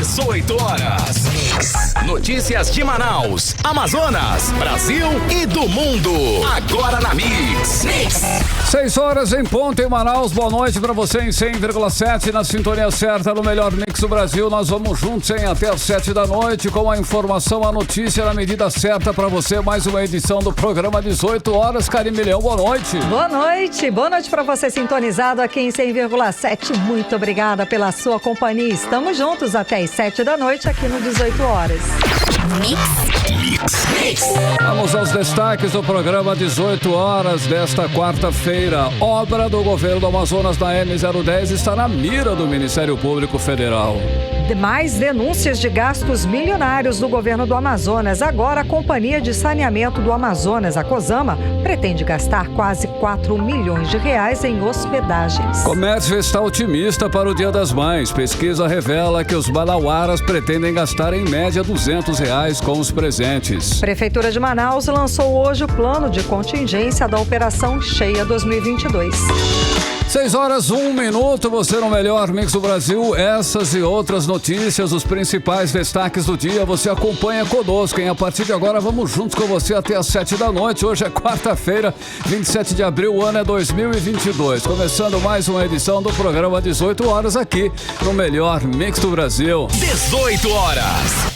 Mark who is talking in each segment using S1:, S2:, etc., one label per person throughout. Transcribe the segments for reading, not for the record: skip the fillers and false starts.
S1: 18 horas. Notícias de Manaus, Amazonas, Brasil e do mundo. Agora na Mix.
S2: 6 horas em ponto em Manaus. Boa noite pra você em 100,7 na sintonia certa no melhor mix do Brasil. Nós vamos juntos até às 7 da noite com a informação, a notícia na medida certa pra você. Mais uma edição do programa 18 horas. Karine Leão, boa noite.
S3: Boa noite. Boa noite pra você sintonizado aqui em 100,7. Muito obrigada pela sua companhia. Estamos juntos até às 7 da noite aqui no 18 horas.
S2: Vamos aos destaques do programa 18 horas desta quarta-feira. Obra do governo do Amazonas na M010 está na mira do Ministério Público Federal.
S3: Mais denúncias de gastos milionários do governo do Amazonas. Agora, a Companhia de Saneamento do Amazonas, a COSAMA, pretende gastar quase 4 milhões de reais em hospedagens.
S2: Comércio está otimista para o Dia das Mães. Pesquisa revela que os manauaras pretendem gastar em média R$200 com os presentes.
S3: Prefeitura de Manaus lançou hoje o plano de contingência da Operação Cheia 2022.
S2: 6 horas, 1 minuto, você no melhor mix do Brasil. Essas e outras notícias, os principais destaques do dia, você acompanha conosco, hein? A partir de agora, vamos juntos com você até às 7 da noite. Hoje é quarta-feira, 27 de abril, o ano é 2022. Começando mais uma edição do programa 18 horas aqui no melhor mix do Brasil.
S1: 18 horas.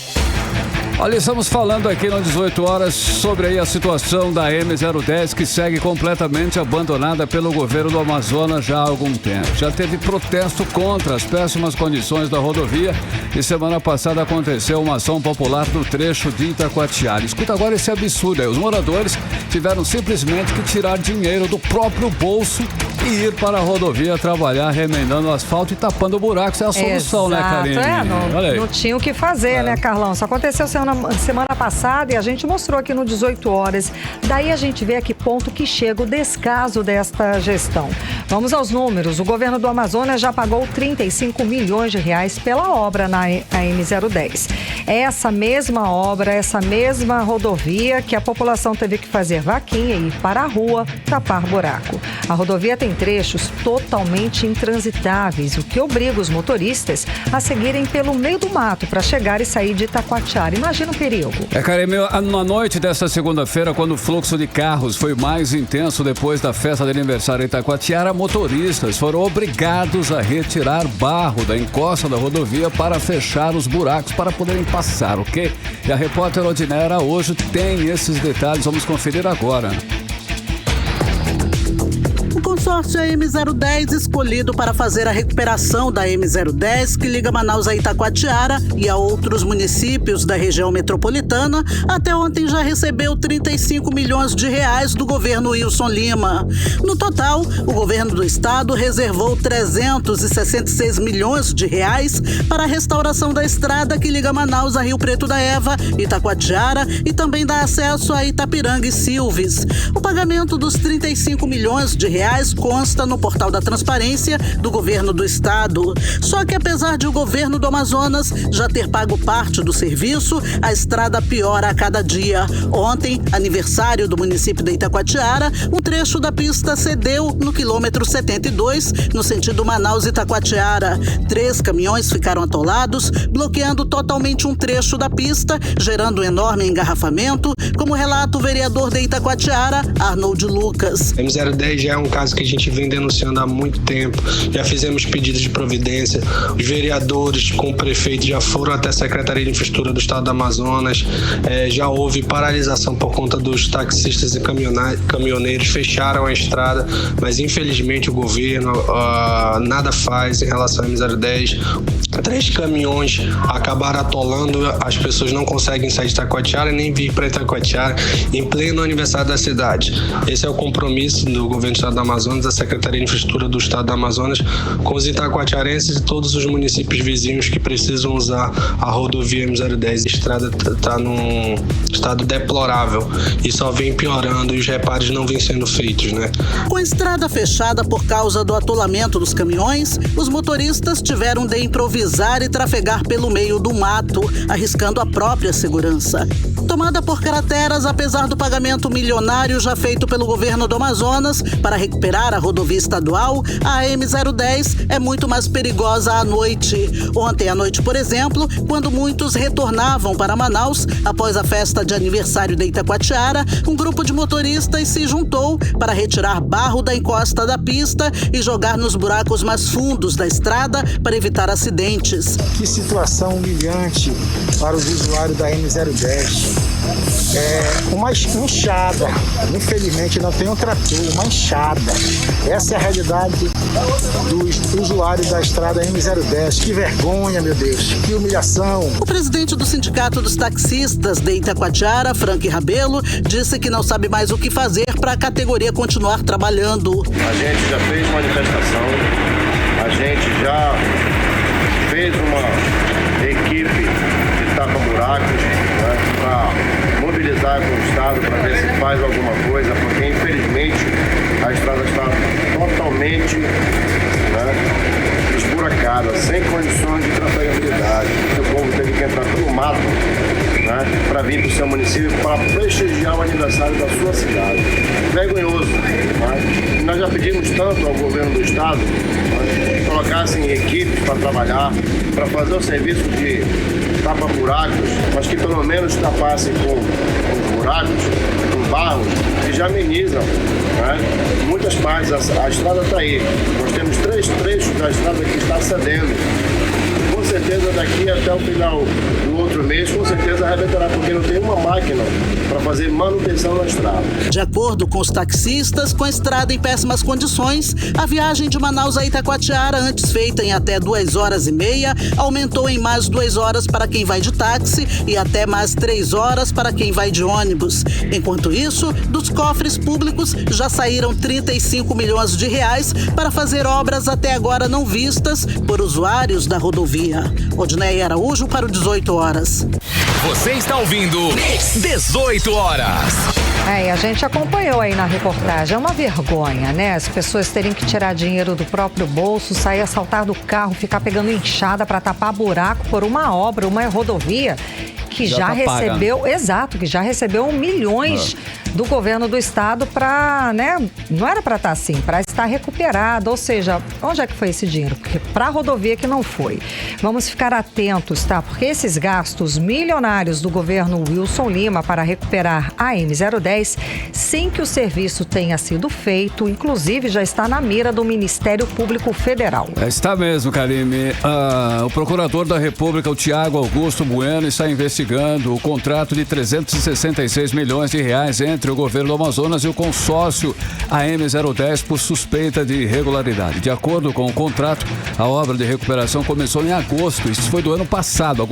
S2: Olha, estamos falando aqui no 18 horas sobre aí a situação da M010 que segue completamente abandonada pelo governo do Amazonas já há algum tempo. Já teve protesto contra as péssimas condições da rodovia e semana passada aconteceu uma ação popular no trecho de Itacoatiara. Escuta agora esse absurdo aí. Os moradores tiveram simplesmente que tirar dinheiro do próprio bolso e ir para a rodovia trabalhar remendando o asfalto e tapando buracos. É a solução,
S3: exato,
S2: né, Karine?
S3: Não tinha o que fazer, né, Carlão? Isso aconteceu semana passada e a gente mostrou aqui no 18 horas. Daí a gente vê a que ponto que chega o descaso desta gestão. Vamos aos números. O governo do Amazonas já pagou 35 milhões de reais pela obra na M010. É essa mesma obra, essa mesma rodovia que a população teve que fazer vaquinha e ir para a rua tapar buraco. A rodovia tem trechos totalmente intransitáveis, o que obriga os motoristas a seguirem pelo meio do mato para chegar e sair de Itacoatiara. Imagina o perigo.
S2: Karine, na noite desta segunda-feira, quando o fluxo de carros foi mais intenso depois da festa de aniversário em Itacoatiara, motoristas foram obrigados a retirar barro da encosta da rodovia para fechar os buracos para poderem passar, ok? E a repórter Odinera Araújo tem esses detalhes, vamos conferir agora.
S4: O consórcio M010, escolhido para fazer a recuperação da M010, que liga Manaus a Itacoatiara e a outros municípios da região metropolitana, até ontem já recebeu 35 milhões de reais do governo Wilson Lima. No total, o governo do estado reservou 366 milhões de reais para a restauração da estrada que liga Manaus a Rio Preto da Eva, Itacoatiara e também dá acesso a Itapiranga e Silves. O pagamento dos 35 milhões de reais consta no portal da transparência do governo do estado. Só que apesar de o governo do Amazonas já ter pago parte do serviço, a estrada piora a cada dia. Ontem, aniversário do município de Itacoatiara, um trecho da pista cedeu no quilômetro 72, no sentido Manaus-Itacoatiara. 3 caminhões ficaram atolados, bloqueando totalmente um trecho da pista, gerando um enorme engarrafamento, como relata o vereador de Itacoatiara, Arnold Lucas.
S5: M010 já é um caso que a gente vem denunciando há muito tempo, já fizemos pedidos de providência, os vereadores com o prefeito já foram até a Secretaria de Infraestrutura do Estado do Amazonas, já houve paralisação por conta dos taxistas e caminhoneiros, fecharam a estrada, mas infelizmente o governo nada faz em relação ao M010. 3 caminhões acabaram atolando, as pessoas não conseguem sair de Itacoatiara nem vir para Itacoatiara em pleno aniversário da cidade. Esse é o compromisso do governo do Estado do Amazonas, da Secretaria de Infraestrutura do Estado do Amazonas, com os itacoatiarenses e todos os municípios vizinhos que precisam usar a rodovia M010. A estrada está num estado deplorável e só vem piorando e os reparos não vêm sendo feitos, né?
S4: Com a estrada fechada por causa do atolamento dos caminhões, os motoristas tiveram de improvisar e trafegar pelo meio do mato, arriscando a própria segurança. Tomada por crateras, apesar do pagamento milionário já feito pelo governo do Amazonas para recuperar a rodovia estadual, a AM010 é muito mais perigosa à noite. Ontem à noite, por exemplo, quando muitos retornavam para Manaus após a festa de aniversário de Itacoatiara, um grupo de motoristas se juntou para retirar barro da encosta da pista e jogar nos buracos mais fundos da estrada para evitar acidentes.
S6: Que situação humilhante para os usuários da M010. Uma enxada, infelizmente não tem um trator, uma enxada. Essa é a realidade dos usuários da estrada M010. Que vergonha, meu Deus, que humilhação.
S4: O presidente do Sindicato dos Taxistas de Itacoatiara, Frank Rabelo, disse que não sabe mais o que fazer para a categoria continuar trabalhando.
S7: A gente já fez manifestação, a gente já fez uma equipe de tapa-buracos, né, para mobilizar com o Estado para ver se faz alguma coisa, porque infelizmente a estrada está totalmente, né, esburacada, sem condições de trafegabilidade. O povo teve que entrar pelo mato, né, para vir para o seu município para prestigiar o aniversário da sua cidade. Vergonhoso. Né? Nós já pedimos tanto ao governo do Estado, né, que colocassem equipes para trabalhar, para fazer o serviço de tapa-buracos, mas que pelo menos tapassem com buracos, com barros, que já amenizam, né, muitas partes. A estrada está aí. Nós temos 3 trechos da estrada que está cedendo. Com certeza daqui até o final do outro mês, com certeza arrebentará, porque não tem uma máquina para fazer manutenção na estrada.
S4: De acordo com os taxistas, com a estrada em péssimas condições, a viagem de Manaus a Itacoatiara, antes feita em até 2h30, aumentou em mais 2 horas para quem vai de táxi e até mais 3 horas para quem vai de ônibus. Enquanto isso, dos cofres públicos já saíram 35 milhões de reais para fazer obras até agora não vistas por usuários da rodovia. Odneia Araújo para o 18 horas.
S1: Você está ouvindo 18 horas.
S3: E a gente acompanhou aí na reportagem. É uma vergonha, né? As pessoas terem que tirar dinheiro do próprio bolso, sair a saltar do carro, ficar pegando enxada para tapar buraco por uma obra, uma rodovia que já recebeu, paga, né? Exato, que já recebeu milhões do governo do estado para, né, não era para estar assim, para estar recuperado, ou seja, onde é que foi esse dinheiro? Porque para a rodovia que não foi. Vamos ficar atentos, tá? Porque esses gastos milionários do governo Wilson Lima para recuperar a M010, sem que o serviço tenha sido feito, inclusive já está na mira do Ministério Público Federal.
S2: Está mesmo, Karime. O procurador da República, o Tiago Augusto Bueno, está investigando o contrato de 366 milhões de reais entre o governo do Amazonas e o consórcio AM010 por suspeita de irregularidade. De acordo com o contrato, a obra de recuperação começou em agosto. Isso foi do ano passado,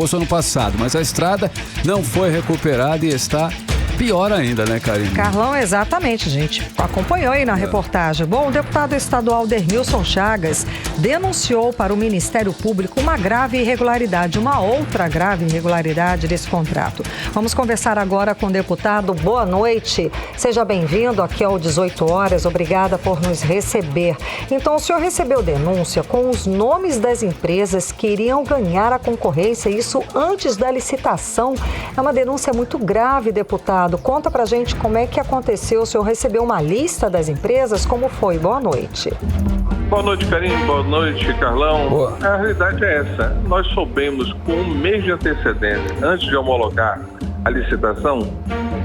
S2: mas a estrada não foi recuperada e está pior ainda, né, Karine?
S3: Carlão, exatamente, gente. Acompanhou aí na reportagem. Bom, o deputado estadual Dermilson Chagas denunciou para o Ministério Público uma grave irregularidade, uma outra grave irregularidade desse contrato. Vamos conversar agora com o deputado. Boa noite. Seja bem-vindo aqui ao 18 horas. Obrigada por nos receber. Então, o senhor recebeu denúncia com os nomes das empresas que iriam ganhar a concorrência, isso antes da licitação. É uma denúncia muito grave, deputado. Conta pra gente como é que aconteceu. O senhor recebeu uma lista das empresas? Como foi? Boa noite.
S8: Boa noite, Karine. Boa noite, Carlão.
S2: Boa.
S8: A realidade é essa. Nós soubemos com um mês de antecedência, antes de homologar a licitação,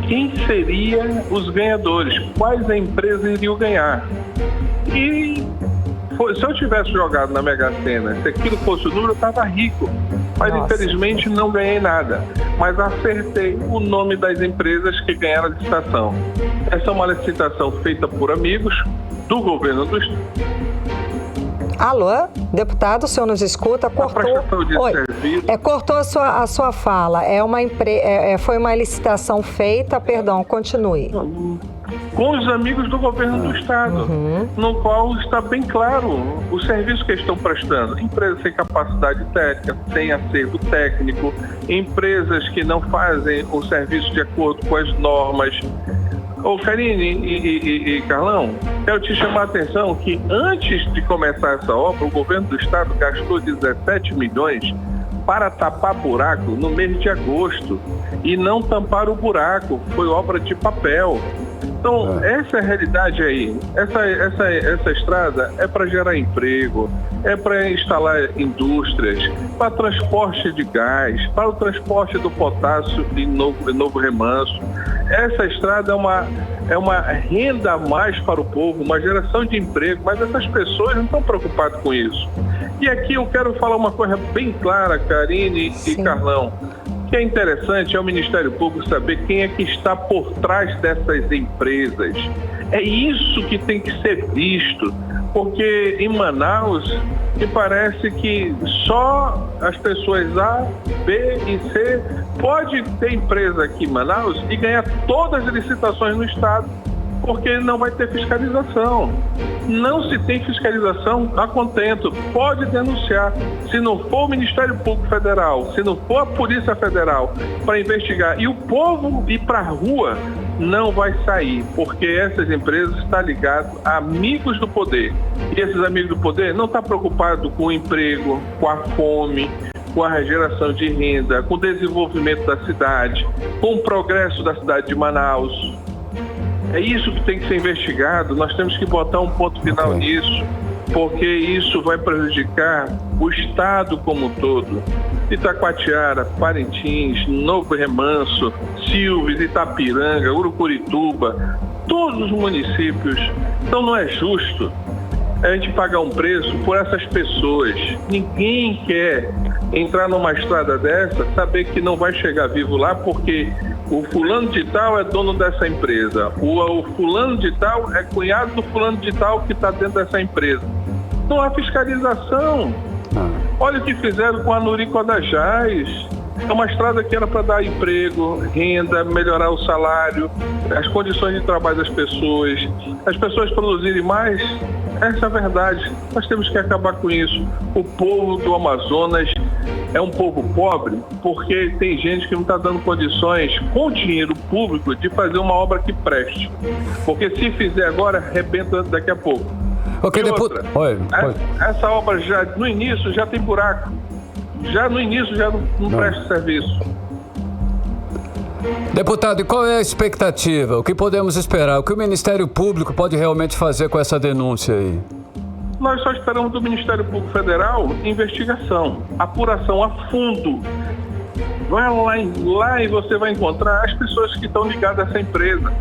S8: quem seriam os ganhadores, quais a empresa iriam ganhar. E se eu tivesse jogado na Mega Sena, se aquilo fosse o número, eu estava rico. Mas, infelizmente, não ganhei nada. Mas acertei o nome das empresas que ganharam a licitação. Essa é uma licitação feita por amigos do governo do Estado.
S3: Alô, deputado, o senhor nos escuta? Cortou. Cortou a sua fala. Foi uma licitação feita, perdão, continue.
S8: Com os amigos do governo do Estado, no qual está bem claro o serviço que estão prestando. Empresas sem capacidade técnica, sem acervo técnico, empresas que não fazem o serviço de acordo com as normas. Ô, Karine e Carlão, quero te chamar a atenção que antes de começar essa obra, o governo do Estado gastou 17 milhões para tapar buraco no mês de agosto e não tampar o buraco, foi obra de papel. Então, essa é a realidade aí. Essa estrada é para gerar emprego, é para instalar indústrias, para transporte de gás, para o transporte do potássio de Novo Remanso. Essa estrada é uma renda a mais para o povo, uma geração de emprego, mas essas pessoas não estão preocupadas com isso. E aqui eu quero falar uma coisa bem clara, Karine e Carlão. O que é interessante é o Ministério Público saber quem é que está por trás dessas empresas. É isso que tem que ser visto, porque em Manaus me parece que só as pessoas A, B e C pode ter empresa aqui em Manaus e ganhar todas as licitações no estado, porque não vai ter fiscalização. Não se tem fiscalização a contento. Pode denunciar. Se não for o Ministério Público Federal, se não for a Polícia Federal para investigar e o povo ir para a rua, não vai sair, porque essas empresas estão ligadas a amigos do poder. E esses amigos do poder não estão preocupados com o emprego, com a fome, com a geração de renda, com o desenvolvimento da cidade, com o progresso da cidade de Manaus. É isso que tem que ser investigado. Nós temos que botar um ponto final nisso, porque isso vai prejudicar o estado como um todo. Itacoatiara, Parintins, Novo Remanso, Silves, Itapiranga, Urucurituba, todos os municípios. Então não é justo a gente pagar um preço por essas pessoas. Ninguém quer entrar numa estrada dessa, saber que não vai chegar vivo lá, porque o fulano de tal é dono dessa empresa, o fulano de tal é cunhado do fulano de tal que está dentro dessa empresa. Não há fiscalização. Olha o que fizeram com a Nuri-Codajás. É uma estrada que era para dar emprego, renda, melhorar o salário, as condições de trabalho das pessoas, as pessoas produzirem mais. Essa é a verdade. Nós temos que acabar com isso. O povo do Amazonas é um povo pobre porque tem gente que não está dando condições com dinheiro público de fazer uma obra que preste. Porque se fizer agora, arrebenta daqui a pouco. Essa obra já no início já tem buraco. Já no início já não presta serviço.
S2: Deputado, e qual é a expectativa? O que podemos esperar? O que o Ministério Público pode realmente fazer com essa denúncia aí?
S8: Nós só esperamos do Ministério Público Federal investigação, apuração a fundo. Vai lá e você vai encontrar as pessoas que estão ligadas a essa empresa.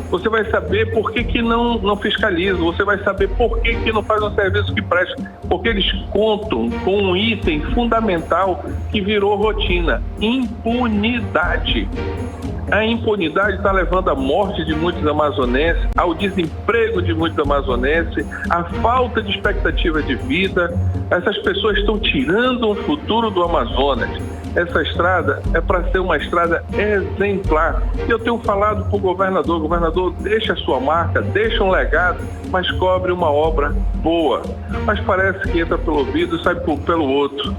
S8: Você vai saber por que não fiscaliza, você vai saber por que não faz um serviço que presta, porque eles contam com um item fundamental que virou rotina: impunidade. A impunidade está levando à morte de muitos amazonenses, ao desemprego de muitos amazonenses, à falta de expectativa de vida. Essas pessoas estão tirando o futuro do Amazonas. Essa estrada é para ser uma estrada exemplar. E eu tenho falado para o governador, deixa a sua marca, deixa um legado, mas cobre uma obra boa. Mas parece que entra pelo ouvido e sai pelo outro.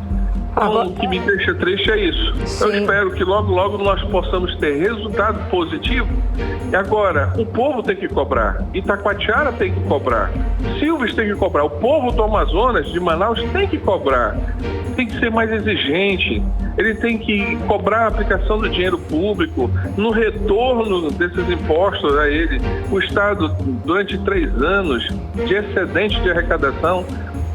S8: Então, o que me deixa triste é isso. Sim. Eu espero que logo nós possamos ter resultado positivo. E agora, o povo tem que cobrar. Itacoatiara tem que cobrar. Silves tem que cobrar. O povo do Amazonas, de Manaus, tem que cobrar. Tem que ser mais exigente. Ele tem que cobrar a aplicação do dinheiro público no retorno desses impostos a ele. O Estado, durante 3 anos de excedente de arrecadação,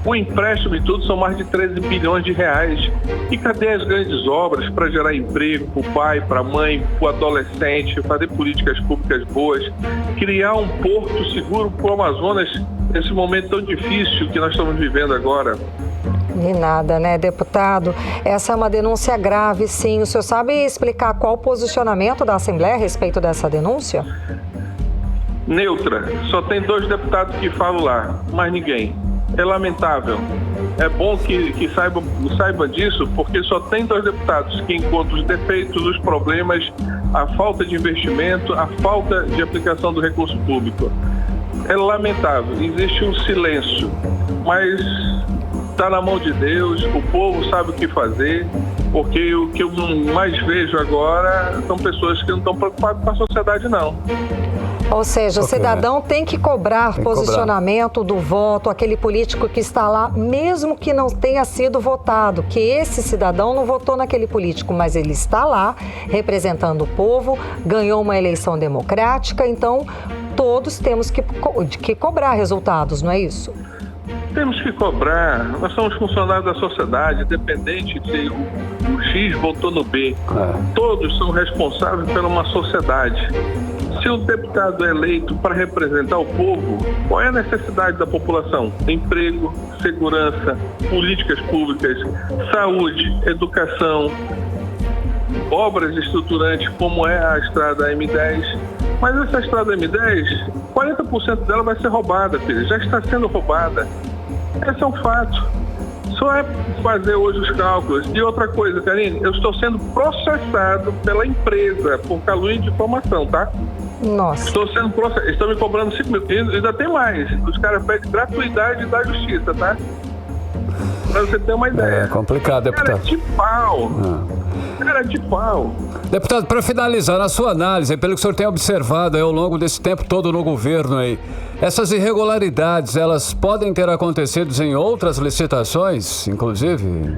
S8: o empréstimo e tudo são mais de 13 bilhões de reais. E cadê as grandes obras para gerar emprego para o pai, para a mãe, para o adolescente, fazer políticas públicas boas, criar um porto seguro para o Amazonas nesse momento tão difícil que nós estamos vivendo agora?
S3: E nada, né, deputado? Essa é uma denúncia grave, sim. O senhor sabe explicar qual o posicionamento da Assembleia a respeito dessa denúncia?
S8: Neutra. Só tem 2 deputados que falam lá, mais ninguém. É lamentável. É bom que saiba disso, porque só tem 2 deputados que encontram os defeitos, os problemas, a falta de investimento, a falta de aplicação do recurso público. É lamentável, existe um silêncio, mas está na mão de Deus, o povo sabe o que fazer, porque o que eu mais vejo agora são pessoas que não estão preocupadas com a sociedade, não.
S3: Ou seja, o cidadão tem que cobrar posicionamento do voto, aquele político que está lá, mesmo que não tenha sido votado, que esse cidadão não votou naquele político, mas ele está lá representando o povo, ganhou uma eleição democrática, então todos temos que cobrar resultados, não é isso?
S8: Temos que cobrar. Nós somos funcionários da sociedade, independente se o X votou no B. Todos são responsáveis por uma sociedade. Se o deputado é eleito para representar o povo, qual é a necessidade da população? Emprego, segurança, políticas públicas, saúde, educação, obras estruturantes como é a estrada M10. Mas essa estrada M10, 40% dela vai ser roubada, filho. Já está sendo roubada. Esse é um fato. Só é fazer hoje os cálculos. E outra coisa, Karine, eu estou sendo processado pela empresa por calúnia de difamação, tá?
S3: Nossa.
S8: Estou sendo processado. Estão me cobrando 5 mil. E ainda tem mais. Os caras pedem gratuidade da justiça, tá? Pra você ter uma ideia.
S2: É complicado, deputado.
S8: Cara de pau. Cara de pau.
S2: Deputado, para finalizar, na sua análise, pelo que o senhor tem observado ao longo desse tempo todo no governo aí, essas irregularidades, elas podem ter acontecido em outras licitações, inclusive?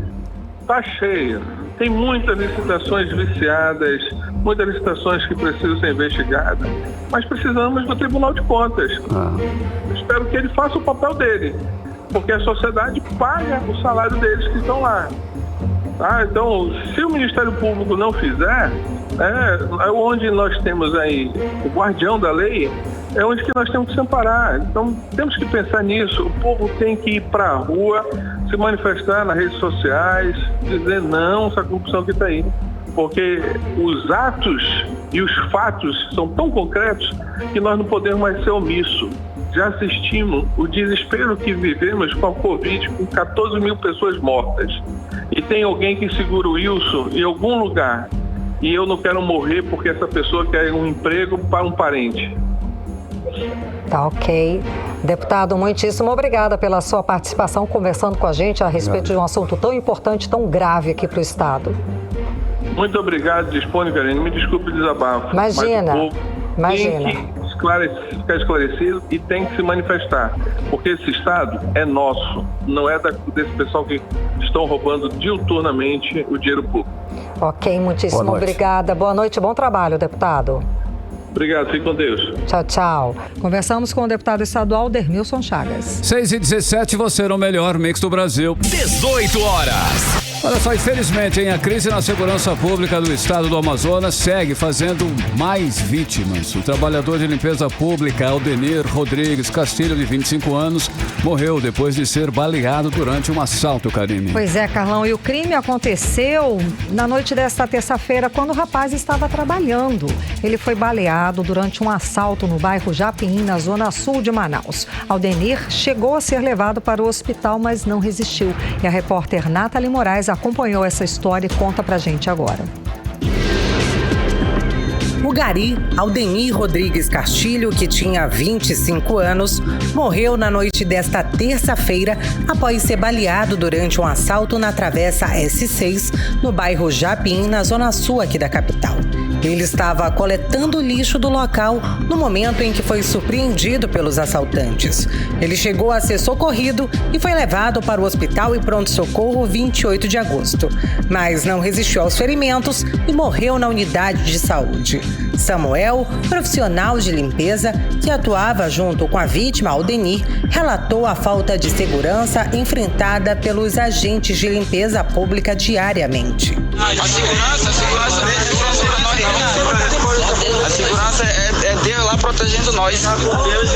S8: Tá cheio. Tem muitas licitações viciadas, muitas licitações que precisam ser investigadas, mas precisamos do Tribunal de Contas. Espero que ele faça o papel dele, porque a sociedade paga o salário deles que estão lá. Então, se o Ministério Público não fizer, é onde nós temos aí o guardião da lei, é onde que nós temos que se amparar. Então, temos que pensar nisso. O povo tem que ir para a rua, se manifestar nas redes sociais, dizer não, essa corrupção que está aí. Porque os atos e os fatos são tão concretos que nós não podemos mais ser omissos. Já assistimos o desespero que vivemos com a Covid, com 14 mil pessoas mortas. E tem alguém que segura o Wilson em algum lugar. E eu não quero morrer porque essa pessoa quer um emprego para um parente.
S3: Tá ok. Deputado, muitíssimo obrigada pela sua participação, conversando com a gente a respeito de um assunto tão importante, tão grave aqui para o Estado.
S8: Muito obrigado, dispone, Karine. Me desculpe o desabafo.
S3: Imagina, imagina.
S8: Tem que ficar esclarecido e tem que se manifestar, porque esse Estado é nosso, não é desse pessoal que estão roubando diuturnamente o dinheiro público.
S3: Ok, muitíssimo obrigada. Boa noite, bom trabalho, deputado.
S8: Obrigado, fique com Deus.
S3: Tchau, tchau. Conversamos com o deputado estadual Dermilson Chagas.
S2: 6h17, você no melhor mix do Brasil.
S1: 18 horas.
S2: Olha só, infelizmente, a crise na segurança pública do estado do Amazonas segue fazendo mais vítimas. O trabalhador de limpeza pública, Aldenir Rodrigues Castilho, de 25 anos, morreu depois de ser baleado durante um assalto, Karine.
S3: Pois é, Carlão, e o crime aconteceu na noite desta terça-feira, quando o rapaz estava trabalhando. Ele foi baleado durante um assalto no bairro Japim, na zona sul de Manaus. Aldenir chegou a ser levado para o hospital, mas não resistiu. E a repórter Nathalie Moraes acompanhou essa história e conta pra gente agora.
S9: O gari Aldenir Rodrigues Castilho, que tinha 25 anos, morreu na noite desta terça-feira após ser baleado durante um assalto na travessa S6, no bairro Japim, na zona sul aqui da capital. Ele estava coletando o lixo do local no momento em que foi surpreendido pelos assaltantes. Ele chegou a ser socorrido e foi levado para o hospital e pronto-socorro 28 de agosto, mas não resistiu aos ferimentos e morreu na unidade de saúde. Samuel, profissional de limpeza que atuava junto com a vítima Aldenir, relatou a falta de segurança enfrentada pelos agentes de limpeza pública diariamente.
S10: A segurança é Deus lá protegendo nós,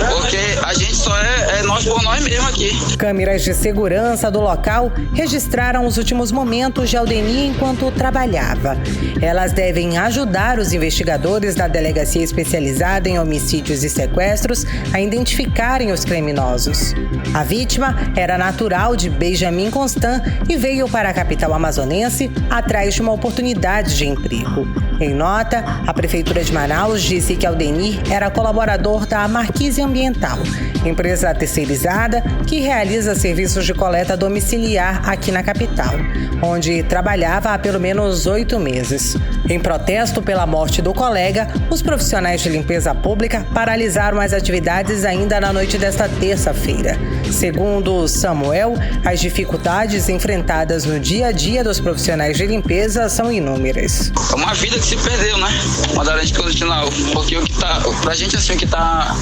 S10: porque a gente só é nós por nós mesmos aqui.
S9: Câmeras de segurança do local registraram os últimos momentos de Aldenir enquanto trabalhava. Elas devem ajudar os investigadores da Delegacia Especializada em Homicídios e Sequestros a identificarem os criminosos. A vítima era natural de Benjamin Constant e veio para a capital amazonense atrás de uma oportunidade de emprego. Em nota, a Prefeitura de Manaus disse que Aldenir era colaborador da Marquise Ambiental, empresa terceirizada que realiza serviços de coleta domiciliar aqui na capital, onde trabalhava há pelo menos 8 meses. Em protesto pela morte do colega, os profissionais de limpeza pública paralisaram as atividades ainda na noite desta terça-feira. Segundo Samuel, as dificuldades enfrentadas no dia a dia dos profissionais de limpeza são inúmeras.
S10: É uma vida que se perdeu, né? Mandaram a gente continuar, porque o que tá, pra gente assim, o que tá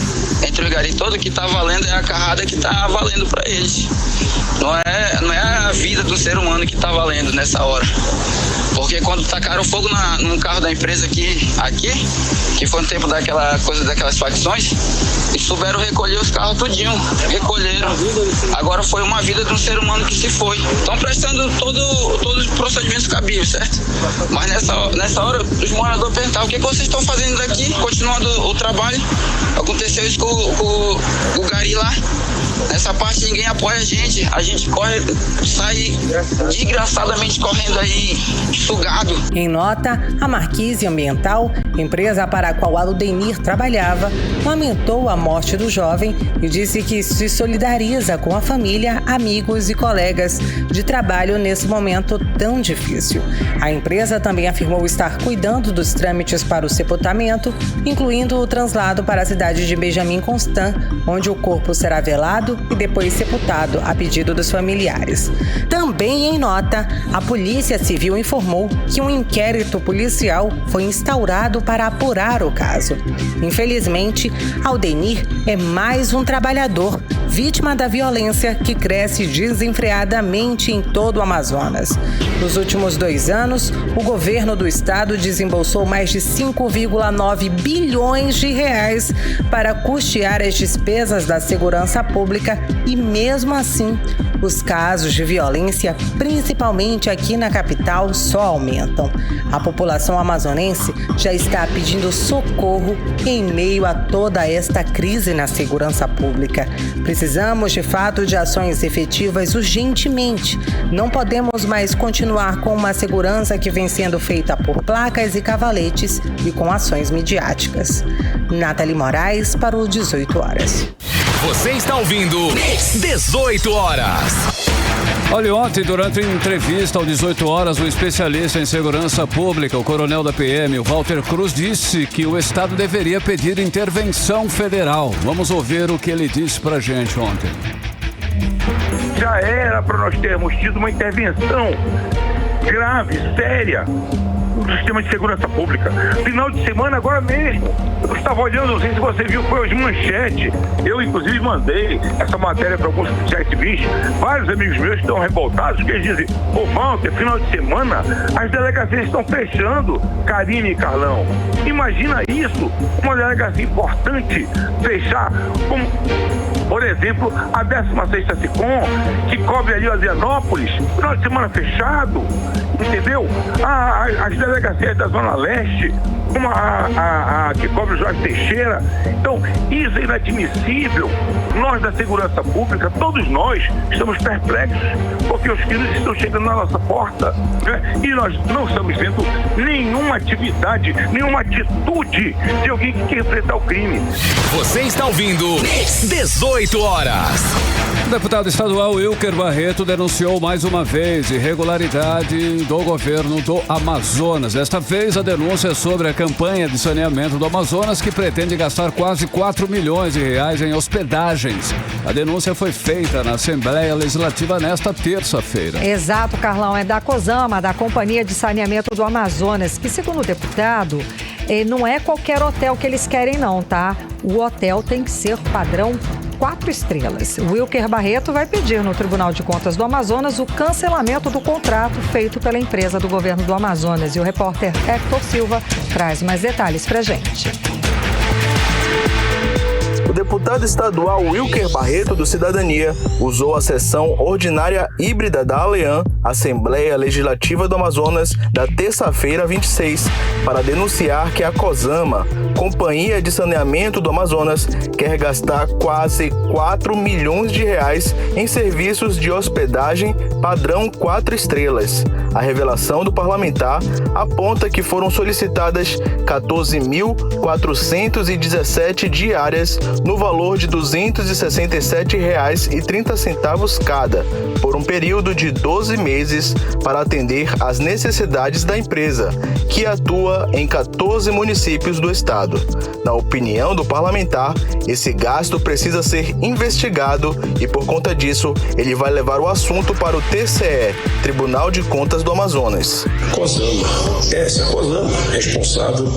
S10: entre o gari todo, o que tá valendo é a carrada que tá valendo pra eles. Não é a vida do ser humano que tá valendo nessa hora. Porque quando tacaram fogo num carro da empresa aqui, que foi no tempo daquelas facções, e souberam recolher os carros tudinho, recolheram. Agora foi uma vida de um ser humano que se foi. Estão prestando todos os procedimentos cabíveis, certo? Mas nessa hora, os moradores perguntaram: o que vocês estão fazendo daqui? Continuando o trabalho. Aconteceu isso com o gari lá. Nessa parte ninguém apoia a gente corre, sai desgraçadamente correndo aí, sugado.
S9: Em nota, a Marquise Ambiental, empresa para a qual Aldenir trabalhava, lamentou a morte do jovem e disse que se solidariza com a família, amigos e colegas de trabalho nesse momento tão difícil. A empresa também afirmou estar cuidando dos trâmites para o sepultamento, incluindo o translado para a cidade de Benjamin Constant, onde o corpo será velado e depois sepultado a pedido dos familiares. Também em nota, a Polícia Civil informou que um inquérito policial foi instaurado para apurar o caso. Infelizmente, Aldenir é mais um trabalhador vítima da violência que cresce desenfreadamente em todo o Amazonas. Nos últimos 2 anos, o governo do estado desembolsou mais de 5,9 bilhões de reais para custear as despesas da segurança pública e, mesmo assim, os casos de violência, principalmente aqui na capital, só aumentam. A população amazonense já está pedindo socorro em meio a toda esta crise na segurança pública. Precisamos, de fato, de ações efetivas urgentemente. Não podemos mais continuar com uma segurança que vem sendo feita por placas e cavaletes e com ações midiáticas. Nathalie Moraes para o 18 Horas.
S1: Você está ouvindo 18 Horas.
S2: Olha, ontem, durante a entrevista ao 18 Horas, o especialista em segurança pública, o coronel da PM, o Walter Cruz, disse que o Estado deveria pedir intervenção federal. Vamos ouvir o que ele disse pra gente ontem.
S11: Já era para nós termos tido uma intervenção grave, séria, no sistema de segurança pública. Final de semana, agora mesmo. Eu estava olhando, não sei se você viu, foi hoje manchete. Eu, inclusive, mandei essa matéria para alguns policiais civis. Vários amigos meus estão revoltados, que eles dizem: ô Walter, final de semana, as delegacias estão fechando, Karine e Carlão. Imagina isso, uma delegacia importante fechar, como, por exemplo, a 16ª SICOM, que cobre ali o Azianópolis, final de semana fechado, entendeu? As delegacias da Zona Leste, como a que cobre o Jorge Teixeira. Então, isso é inadmissível. Nós da segurança pública, todos nós, estamos perplexos, porque os crimes estão chegando na nossa porta, né? E nós não estamos vendo nenhuma atividade, nenhuma atitude de alguém que quer enfrentar o crime.
S1: Você está ouvindo 18 Horas.
S2: O deputado estadual Wilker Barreto denunciou mais uma vez irregularidade do governo do Amazonas. Desta vez, a denúncia é sobre a campanha de saneamento do Amazonas, que pretende gastar quase 4 milhões de reais em hospedagens. A denúncia foi feita na Assembleia Legislativa nesta terça-feira.
S3: Exato, Carlão. É da COSAMA, da Companhia de Saneamento do Amazonas, que, segundo o deputado, não é qualquer hotel que eles querem não, tá? O hotel tem que ser padrão 4 estrelas. O Wilker Barreto vai pedir no Tribunal de Contas do Amazonas o cancelamento do contrato feito pela empresa do governo do Amazonas. E o repórter Hector Silva traz mais detalhes pra gente.
S12: O deputado estadual Wilker Barreto, do Cidadania, usou a sessão ordinária híbrida da ALEAN Assembleia Legislativa do Amazonas da terça-feira 26 para denunciar que a Cosama, Companhia de Saneamento do Amazonas, quer gastar quase 4 milhões de reais em serviços de hospedagem padrão 4 estrelas. A revelação do parlamentar aponta que foram solicitadas 14.417 diárias no valor de R$ 267,30 cada, por um período de 12 meses para atender às necessidades da empresa, que atua em 14 municípios do estado. Na opinião do parlamentar, esse gasto precisa ser investigado e, por conta disso, ele vai levar o assunto para o TCE, Tribunal de Contas do Amazonas.
S13: Cosama, essa Cosama é responsável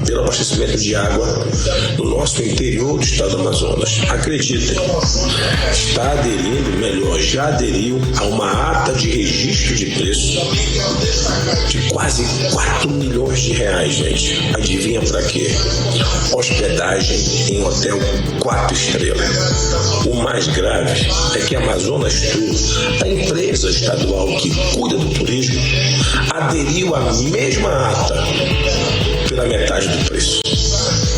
S13: pelo abastecimento de água no nosso interior do estado do Amazonas. Acreditem, está aderindo, melhor, já aderiu a uma ata de registro de preço de quase 4 milhões de reais, gente. Adivinha para quê? Hospedagem em hotel 4 estrelas. O mais grave é que a Amazonas Tour, a empresa estadual que cuida do turismo, aderiu à mesma ata pela metade do preço,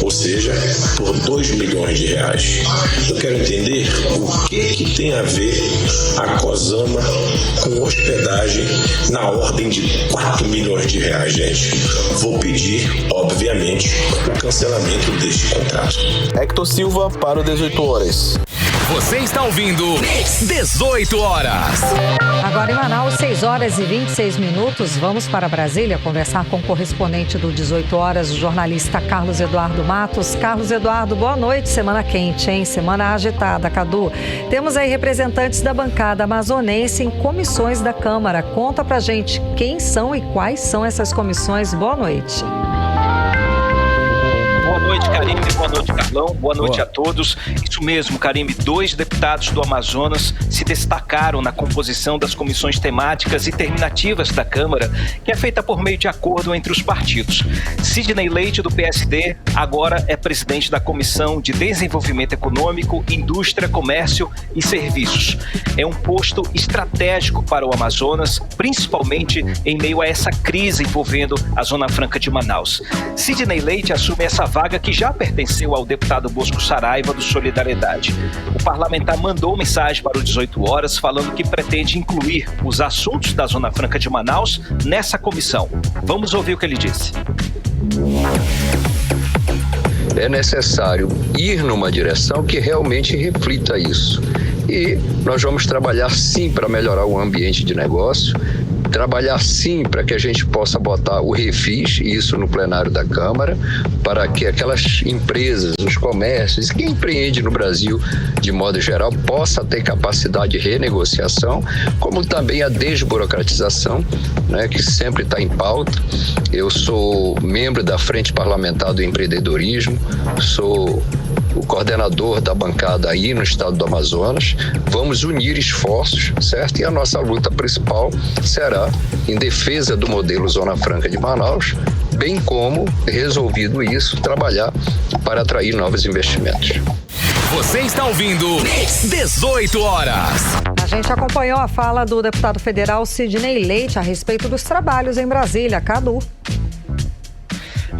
S13: ou seja, por 2 milhões de reais. Eu quero entender o que tem a ver a Cosama com hospedagem na ordem de 4 milhões de reais, gente. Vou pedir, obviamente, o cancelamento deste contrato.
S12: Hector Silva para o 18 horas.
S1: Você está ouvindo 18 horas.
S3: Agora em Manaus, 6 horas e 26 minutos. Vamos para Brasília conversar com o correspondente do 18 horas, o jornalista Carlos Eduardo Matos. Carlos Eduardo, boa noite. Semana quente, hein? Semana agitada, Cadu. Temos aí representantes da bancada amazonense em comissões da Câmara. Conta pra gente quem são e quais são essas comissões. Boa noite.
S14: Boa noite, Karime. Boa noite, Carlão. Boa noite a todos. Isso mesmo, Karime. 2 deputados do Amazonas se destacaram na composição das comissões temáticas e terminativas da Câmara, que é feita por meio de acordo entre os partidos. Sidney Leite, do PSD, agora é presidente da Comissão de Desenvolvimento Econômico, Indústria, Comércio e Serviços. É um posto estratégico para o Amazonas, principalmente em meio a essa crise envolvendo a Zona Franca de Manaus. Sidney Leite assume essa vaga que já pertenceu ao deputado Bosco Saraiva, do Solidariedade. O parlamentar mandou mensagem para o 18 horas falando que pretende incluir os assuntos da Zona Franca de Manaus nessa comissão. Vamos ouvir o que ele disse.
S15: É necessário ir numa direção que realmente reflita isso. E nós vamos trabalhar sim para melhorar o ambiente de negócio, trabalhar sim para que a gente possa botar o refis, isso no plenário da Câmara, para que aquelas empresas, os comércios, quem empreende no Brasil de modo geral, possa ter capacidade de renegociação, como também a desburocratização, né, que sempre está em pauta. Eu sou membro da Frente Parlamentar do Empreendedorismo, sou o coordenador da bancada aí no estado do Amazonas. Vamos unir esforços, certo? E a nossa luta principal será em defesa do modelo Zona Franca de Manaus, bem como, resolvido isso, trabalhar para atrair novos investimentos.
S1: Você está ouvindo 18 horas.
S3: A gente acompanhou a fala do deputado federal Sidney Leite a respeito dos trabalhos em Brasília. Cadu.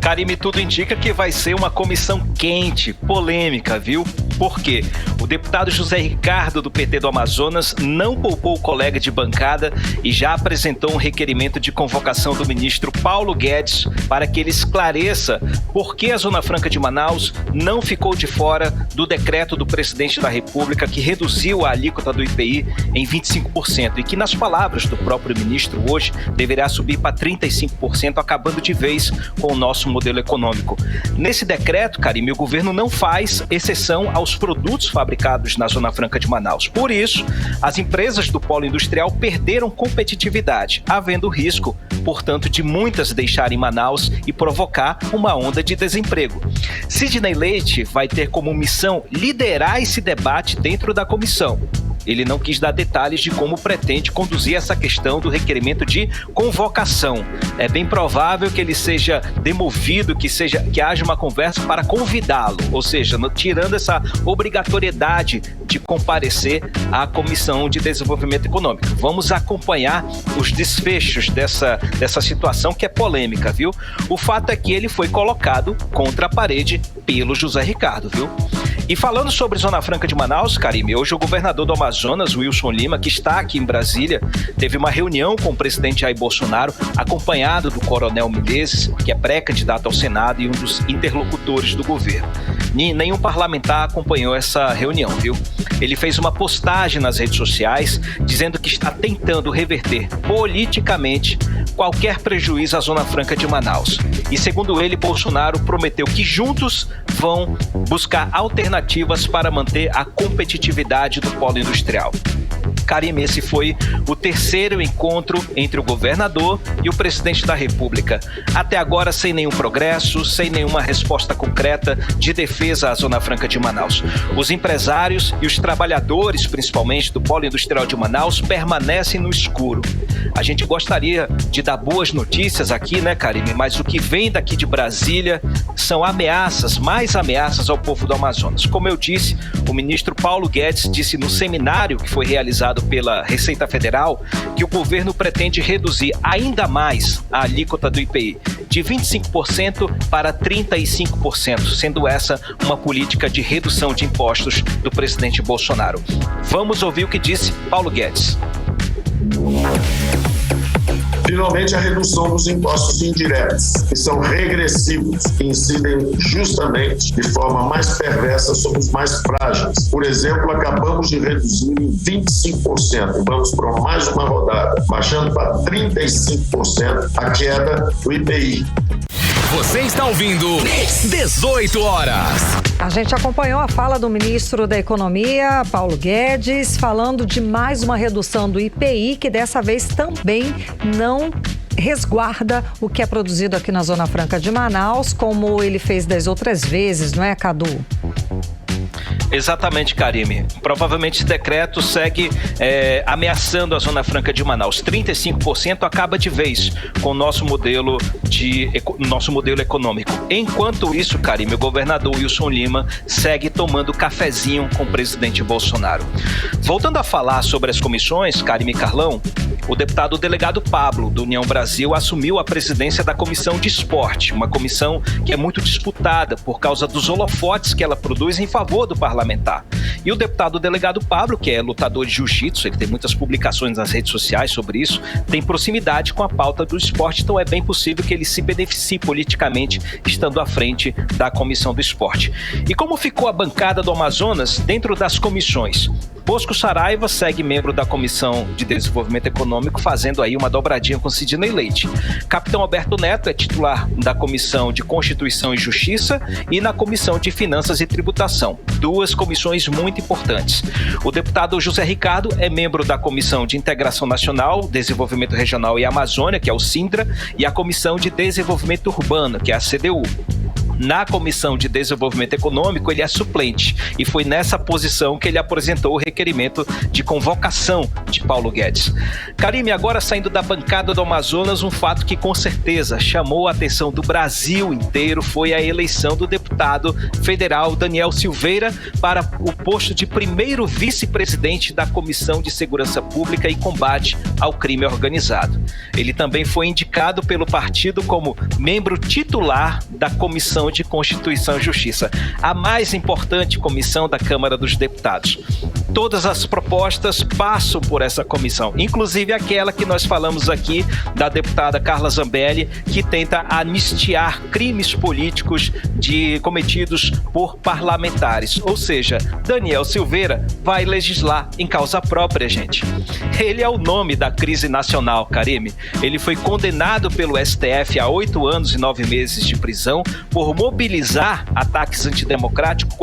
S14: Karime, tudo indica que vai ser uma comissão quente, polêmica, viu? Por quê? O deputado José Ricardo, do PT do Amazonas, não poupou o colega de bancada e já apresentou um requerimento de convocação do ministro Paulo Guedes para que ele esclareça por que a Zona Franca de Manaus não ficou de fora do decreto do presidente da República que reduziu a alíquota do IPI em 25% e que, nas palavras do próprio ministro hoje, deverá subir para 35%, acabando de vez com o nosso modelo econômico. Nesse decreto, Karime, o governo não faz exceção aos produtos fabricados na Zona Franca de Manaus. Por isso, as empresas do polo industrial perderam competitividade, havendo risco, portanto, de muitas deixarem Manaus e provocar uma onda de desemprego. Sidney Leite vai ter como missão liderar esse debate dentro da comissão. ele não quis dar detalhes de como pretende conduzir essa questão do requerimento de convocação. É bem provável que ele seja demovido, que haja uma conversa para convidá-lo, ou seja, tirando essa obrigatoriedade de comparecer à Comissão de Desenvolvimento Econômico. Vamos acompanhar os desfechos dessa situação que é polêmica, viu? O fato é que ele foi colocado contra a parede pelo José Ricardo, viu? E falando sobre Zona Franca de Manaus, Karime, hoje o governador do Amazonas, Wilson Lima, que está aqui em Brasília, teve uma reunião com o presidente Jair Bolsonaro, acompanhado do Coronel Menezes, que é pré-candidato ao Senado e um dos interlocutores do governo. Nenhum parlamentar acompanhou essa reunião, viu? Ele fez uma postagem nas redes sociais dizendo que está tentando reverter politicamente qualquer prejuízo à Zona Franca de Manaus. E segundo ele, Bolsonaro prometeu que juntos vão buscar alternativas para manter a competitividade do polo industrial. Karime, esse foi o terceiro encontro entre o governador e o presidente da República. Até agora, sem nenhum progresso, sem nenhuma resposta concreta de defesa à Zona Franca de Manaus. Os empresários e os trabalhadores, principalmente do polo industrial de Manaus, permanecem no escuro. A gente gostaria de dar boas notícias aqui, né, Karime? Mas o que vem daqui de Brasília são ameaças, mais ameaças ao povo do Amazonas. Como eu disse, o ministro Paulo Guedes disse no seminário que foi realizado pela Receita Federal que o governo pretende reduzir ainda mais a alíquota do IPI, de 25% para 35%, sendo essa uma política de redução de impostos do presidente Bolsonaro. Vamos ouvir o que disse Paulo Guedes.
S16: Finalmente, a redução dos impostos indiretos, que são regressivos, que incidem justamente de forma mais perversa sobre os mais frágeis. Por exemplo, acabamos de reduzir em 25%. Vamos para mais uma rodada, baixando para 35% a queda do IPI.
S1: Você está ouvindo 18 horas.
S3: A gente acompanhou a fala do ministro da Economia, Paulo Guedes, falando de mais uma redução do IPI, que dessa vez também não resguarda o que é produzido aqui na Zona Franca de Manaus, como ele fez das outras vezes, não é, Cadu?
S14: Exatamente, Karime. Provavelmente esse decreto segue ameaçando a Zona Franca de Manaus. 35% acaba de vez com o nosso modelo econômico. Enquanto isso, Karime, o governador Wilson Lima segue tomando cafezinho com o presidente Bolsonaro. Voltando a falar sobre as comissões, Karime e Carlão, o deputado delegado Pablo, do União Brasil, assumiu a presidência da Comissão de Esporte, uma comissão que é muito disputada por causa dos holofotes que ela produz em favor do parlamentar. E o deputado delegado Pablo, que é lutador de jiu-jitsu, ele tem muitas publicações nas redes sociais sobre isso, tem proximidade com a pauta do esporte, então é bem possível que ele se beneficie politicamente estando à frente da Comissão do Esporte. E como ficou a bancada do Amazonas dentro das comissões? Bosco Saraiva segue membro da Comissão de Desenvolvimento Econômico, fazendo aí uma dobradinha com Sidney Leite. Capitão Alberto Neto é titular da Comissão de Constituição e Justiça e na Comissão de Finanças e Tributação. Duas comissões muito importantes. O deputado José Ricardo é membro da Comissão de Integração Nacional, Desenvolvimento Regional e Amazônia, que é o SINDRA, e a Comissão de Desenvolvimento Urbano, que é a CDU. Na Comissão de Desenvolvimento Econômico, ele é suplente e foi nessa posição que ele apresentou o requerimento de convocação de Paulo Guedes. Karime, agora saindo da bancada do Amazonas, um fato que com certeza chamou a atenção do Brasil inteiro foi a eleição do deputado federal Daniel Silveira para o posto de primeiro vice-presidente da Comissão de Segurança Pública e Combate ao Crime Organizado. Ele também foi indicado pelo partido como membro titular da Comissão de Constituição e Justiça, a mais importante comissão da Câmara dos Deputados. Todas as propostas passam por essa comissão, inclusive aquela que nós falamos aqui da deputada Carla Zambelli, que tenta anistiar crimes políticos cometidos por parlamentares. Ou seja, Daniel Silveira vai legislar em causa própria, gente. Ele é o nome da crise nacional, Karime. Ele foi condenado pelo STF a 8 anos e 9 meses de prisão por mobilizar ataques antidemocráticos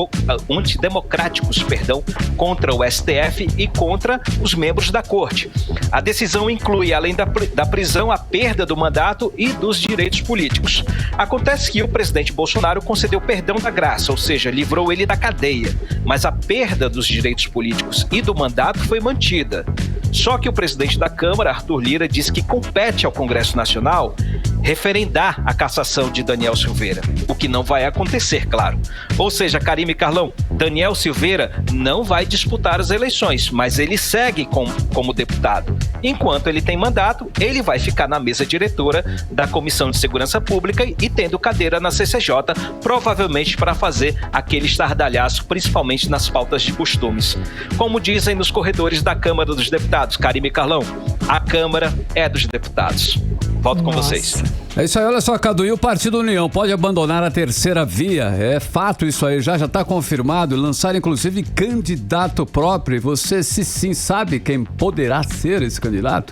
S14: contra o ao STF e contra os membros da corte. A decisão inclui, além da prisão, a perda do mandato e dos direitos políticos. Acontece que o presidente Bolsonaro concedeu perdão da graça, ou seja, livrou ele da cadeia, mas a perda dos direitos políticos e do mandato foi mantida. Só que o presidente da Câmara, Arthur Lira, disse que compete ao Congresso Nacional referendar a cassação de Daniel Silveira, o que não vai acontecer, claro. Ou seja, Karime e Carlão, Daniel Silveira não vai disputar as eleições, mas ele segue como deputado. Enquanto ele tem mandato, ele vai ficar na mesa diretora da Comissão de Segurança Pública e tendo cadeira na CCJ, provavelmente para fazer aquele estardalhaço, principalmente nas pautas de costumes. Como dizem nos corredores da Câmara dos Deputados, Karime e Carlão, a Câmara é dos deputados. Volto com vocês.
S2: É isso aí, olha só, Cadu, e o Partido União pode abandonar a terceira via? É fato isso aí, já está confirmado, lançar inclusive candidato próprio. E você, se sim, sabe quem poderá ser esse candidato?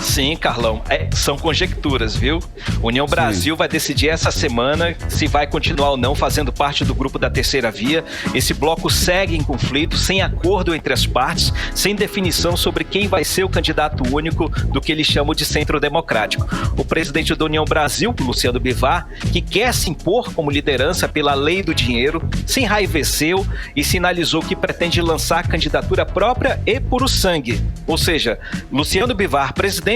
S14: Sim, Carlão, são conjecturas, viu? União Brasil vai decidir essa semana se vai continuar ou não fazendo parte do grupo da terceira via. Esse bloco segue em conflito, sem acordo entre as partes, sem definição sobre quem vai ser o candidato único do que eles chamam de centro democrático. O presidente da União Brasil, Luciano Bivar, que quer se impor como liderança pela lei do dinheiro, se enraiveceu e sinalizou que pretende lançar candidatura própria e puro sangue. Ou seja, Luciano Bivar, presidente,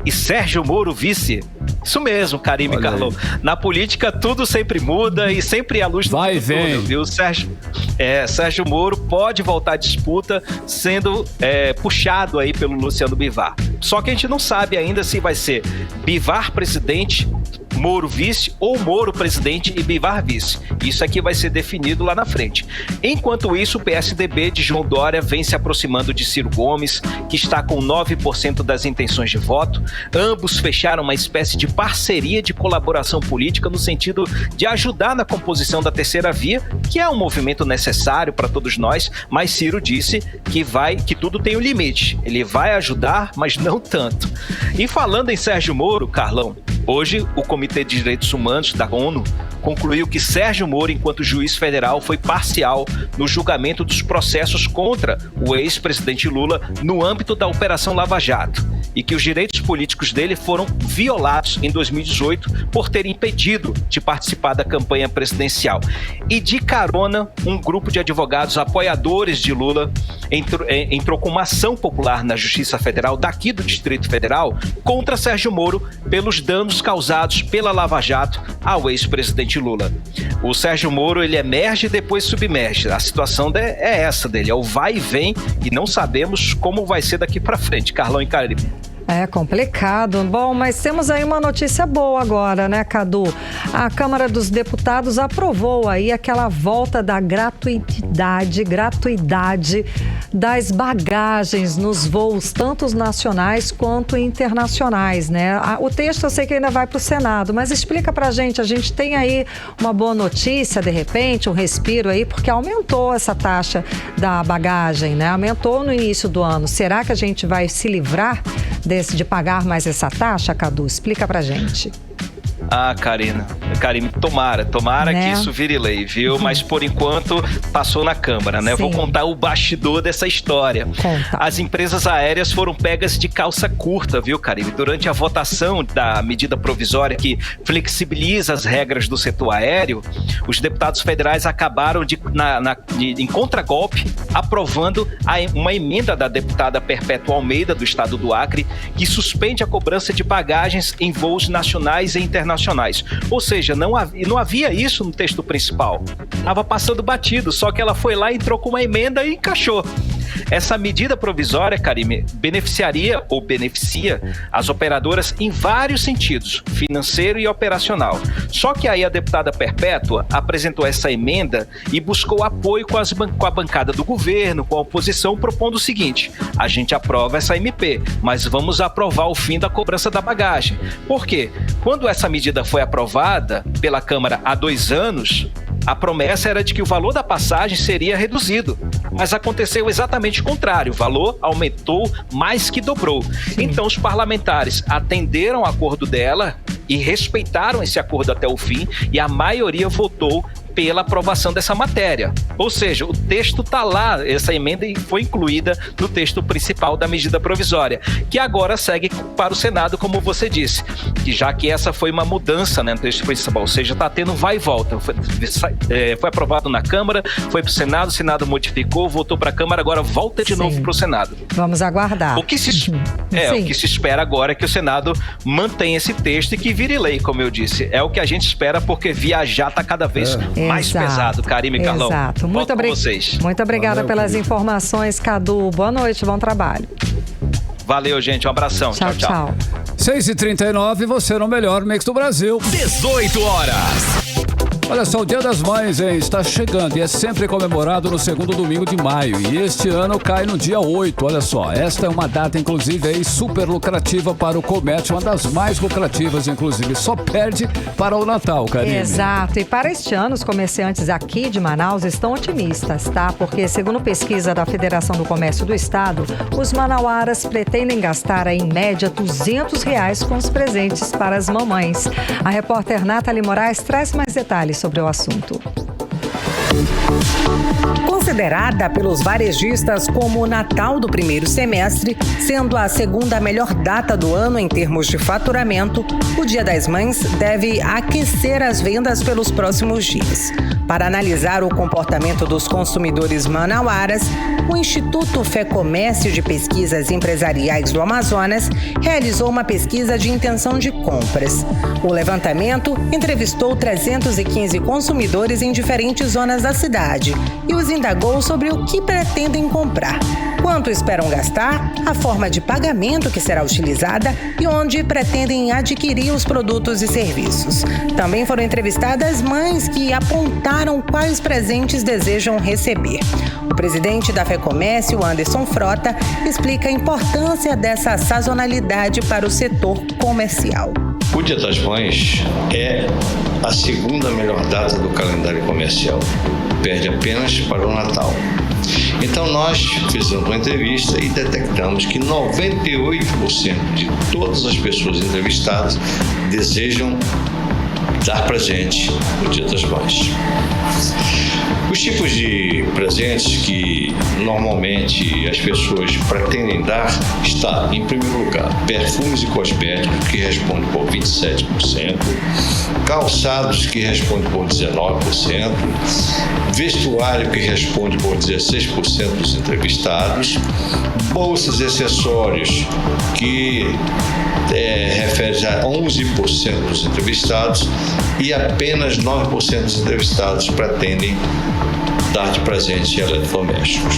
S14: e Sérgio Moro, vice. Isso mesmo, Karime e Carlão. Na política tudo sempre muda e sempre à luz do
S2: vai e vem,
S14: viu? Sérgio Moro pode voltar à disputa sendo puxado aí pelo Luciano Bivar. Só que a gente não sabe ainda se vai ser Bivar presidente, Moro vice ou Moro presidente e Bivar vice. Isso aqui vai ser definido lá na frente. Enquanto isso, o PSDB de João Dória vem se aproximando de Ciro Gomes, que está com 9% das intenções de voto. Ambos fecharam uma espécie de parceria de colaboração política no sentido de ajudar na composição da terceira via, que é um movimento necessário para todos nós, mas Ciro disse que tudo tem um limite. Ele vai ajudar, mas não tanto. E falando em Sérgio Moro, Carlão, hoje o Comitê de Direitos Humanos da ONU concluiu que Sérgio Moro, enquanto juiz federal, foi parcial no julgamento dos processos contra o ex-presidente Lula no âmbito da Operação Lava Jato e que os direitos políticos dele foram violados em 2018 por ter impedido de participar da campanha presidencial. E de carona, um grupo de advogados apoiadores de Lula entrou com uma ação popular na Justiça Federal daqui do Distrito Federal contra Sérgio Moro pelos danos causados pela Lava Jato ao ex-presidente Lula. O Sérgio Moro, ele emerge e depois submerge. A situação é essa dele, é o vai e vem e não sabemos como vai ser daqui para frente. Carlão e Karime.
S3: É complicado. Bom, mas temos aí uma notícia boa agora, né, Cadu? A Câmara dos Deputados aprovou aí aquela volta da gratuidade das bagagens nos voos, tanto os nacionais quanto internacionais, né? O texto eu sei que ainda vai para o Senado, mas explica pra gente, a gente tem aí uma boa notícia, de repente, um respiro aí, porque aumentou essa taxa da bagagem, né? Aumentou no início do ano. Será que a gente vai se livrar de pagar mais essa taxa, Cadu? Explica pra gente.
S14: Ah, Karime, tomara né? Que isso vire lei, viu? Mas por enquanto passou na Câmara, né? Sim. Vou contar o bastidor dessa história.
S3: Conta.
S14: As empresas aéreas foram pegas de calça curta, viu, Karime? Durante a votação da medida provisória que flexibiliza as regras do setor aéreo, os deputados federais acabaram em contragolpe aprovando uma emenda da deputada Perpétua Almeida, do estado do Acre, que suspende a cobrança de bagagens em voos nacionais e internacionais. Ou seja, não havia isso no texto principal. Estava passando batido, só que ela foi lá, entrou com uma emenda e encaixou. Essa medida provisória, Karime, beneficia as operadoras em vários sentidos, financeiro e operacional. Só que aí a deputada Perpétua apresentou essa emenda e buscou apoio com a bancada do governo, com a oposição, propondo o seguinte: a gente aprova essa MP, mas vamos aprovar o fim da cobrança da bagagem. Por quê? Quando essa medida foi aprovada pela Câmara há 2 anos, a promessa era de que o valor da passagem seria reduzido, mas aconteceu exatamente o contrário, o valor aumentou mais que dobrou. Então os parlamentares atenderam ao acordo dela e respeitaram esse acordo até o fim, e a maioria votou pela aprovação dessa matéria. Ou seja, o texto está lá, essa emenda foi incluída no texto principal da medida provisória, que agora segue para o Senado, como você disse, que já que essa foi uma mudança, né, no texto principal, ou seja, está tendo vai e volta. Foi aprovado na Câmara, foi para o Senado modificou, voltou para a Câmara, agora volta de novo para o Senado.
S3: Vamos aguardar.
S14: O que se espera agora é que o Senado mantenha esse texto e que vire lei, como eu disse. É o que a gente espera, porque viajar está cada vez mais pesado, Karime e Carlão.
S3: Exato. Muito obrigada pelas informações, Cadu. Boa noite, bom trabalho.
S14: Valeu, gente. Um abração. Tchau.
S2: 6h39, você no melhor mix do Brasil.
S1: 18 horas.
S2: Olha só, o Dia das Mães, hein, está chegando e é sempre comemorado no segundo domingo de maio. E este ano cai no dia 8, olha só. Esta é uma data, inclusive, aí, super lucrativa para o comércio, uma das mais lucrativas, inclusive. Só perde para o Natal, Karine.
S3: Exato. E para este ano, os comerciantes aqui de Manaus estão otimistas, tá? Porque, segundo pesquisa da Federação do Comércio do Estado, os manauaras pretendem gastar, aí, em média, R$200 com os presentes para as mamães. A repórter Nathalie Moraes traz mais detalhes sobre o assunto.
S9: Considerada pelos varejistas como o Natal do primeiro semestre, sendo a segunda melhor data do ano em termos de faturamento, o Dia das Mães deve aquecer as vendas pelos próximos dias. Para analisar o comportamento dos consumidores manauaras, o Instituto FEComércio de Pesquisas Empresariais do Amazonas realizou uma pesquisa de intenção de compras. O levantamento entrevistou 315 consumidores em diferentes zonas da cidade e os indagou sobre o que pretendem comprar, quanto esperam gastar, a forma de pagamento que será utilizada e onde pretendem adquirir os produtos e serviços. Também foram entrevistadas mães que apontaram quais presentes desejam receber. O presidente da FEComércio, Anderson Frota, explica a importância dessa sazonalidade para o setor comercial.
S17: O Dia das Mães é a segunda melhor data do calendário comercial. Perde apenas para o Natal. Então nós fizemos uma entrevista e detectamos que 98% de todas as pessoas entrevistadas desejam dar presente no Dia das Mães. Os tipos de presentes que normalmente as pessoas pretendem dar está, em primeiro lugar, perfumes e cosméticos, que responde por 27%, calçados, que responde por 19%, vestuário, que responde por 16% dos entrevistados, bolsas e acessórios, que refere a 11% dos entrevistados, e apenas 9% dos entrevistados pretendem dar de presente eletrodomésticos.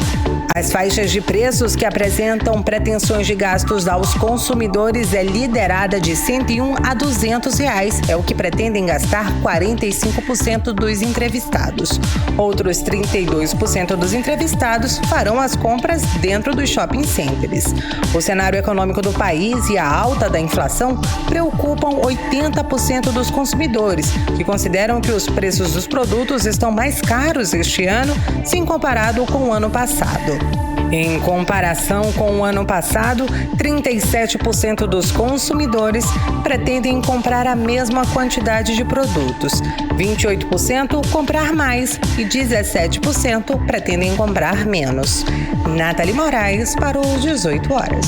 S9: As faixas de preços que apresentam pretensões de gastos aos consumidores é liderada de R$101 a R$200, é o que pretendem gastar 45% dos entrevistados. Outros 32% dos entrevistados farão as compras dentro dos shopping centers. O cenário econômico do país e a alta da inflação preocupam 80% dos consumidores, que consideram que os preços dos produtos estão mais caros este ano, se comparado com o ano passado. Em comparação com o ano passado, 37% dos consumidores pretendem comprar a mesma quantidade de produtos, 28% comprar mais e 17% pretendem comprar menos. Nathalie Moraes para o 18 horas.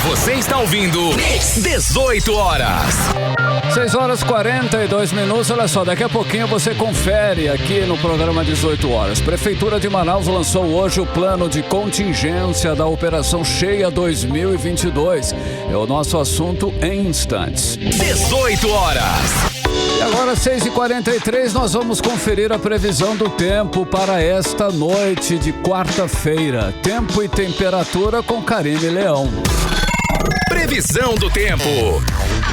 S1: Você está ouvindo 18 horas.
S2: 6h42. Olha só, daqui a pouquinho você confere aqui no programa 18 horas. Prefeitura de Manaus lançou hoje o plano de contingência da Operação Cheia 2022. É o nosso assunto em instantes.
S1: 18 horas.
S2: E agora, 6h43, nós vamos conferir a previsão do tempo para esta noite de quarta-feira. Tempo e temperatura com Karine Leão.
S1: Previsão do tempo.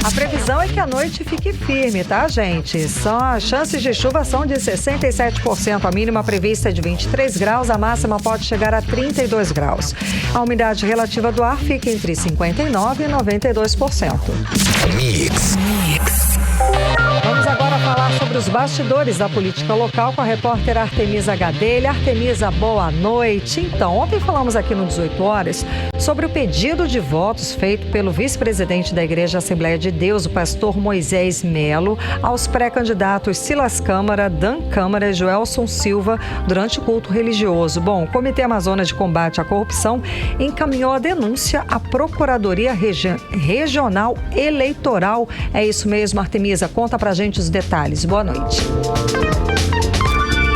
S3: A previsão é que a noite fique firme, tá, gente? Só as chances de chuva são de 67%. A mínima prevista é de 23 graus, a máxima pode chegar a 32 graus. A umidade relativa do ar fica entre 59% e 92%.
S1: Mix.
S3: Vamos agora para falar sobre os bastidores da política local com a repórter Artemisa Gadelha. Artemisa, boa noite. Então, ontem falamos aqui no 18 Horas sobre o pedido de votos feito pelo vice-presidente da Igreja Assembleia de Deus, o pastor Moisés Melo, aos pré-candidatos Silas Câmara, Dan Câmara e Joelson Silva durante o culto religioso. Bom, o Comitê Amazonas de Combate à Corrupção encaminhou a denúncia à Procuradoria Regional Eleitoral. É isso mesmo, Artemisa. Conta pra gente os detalhes. Boa noite.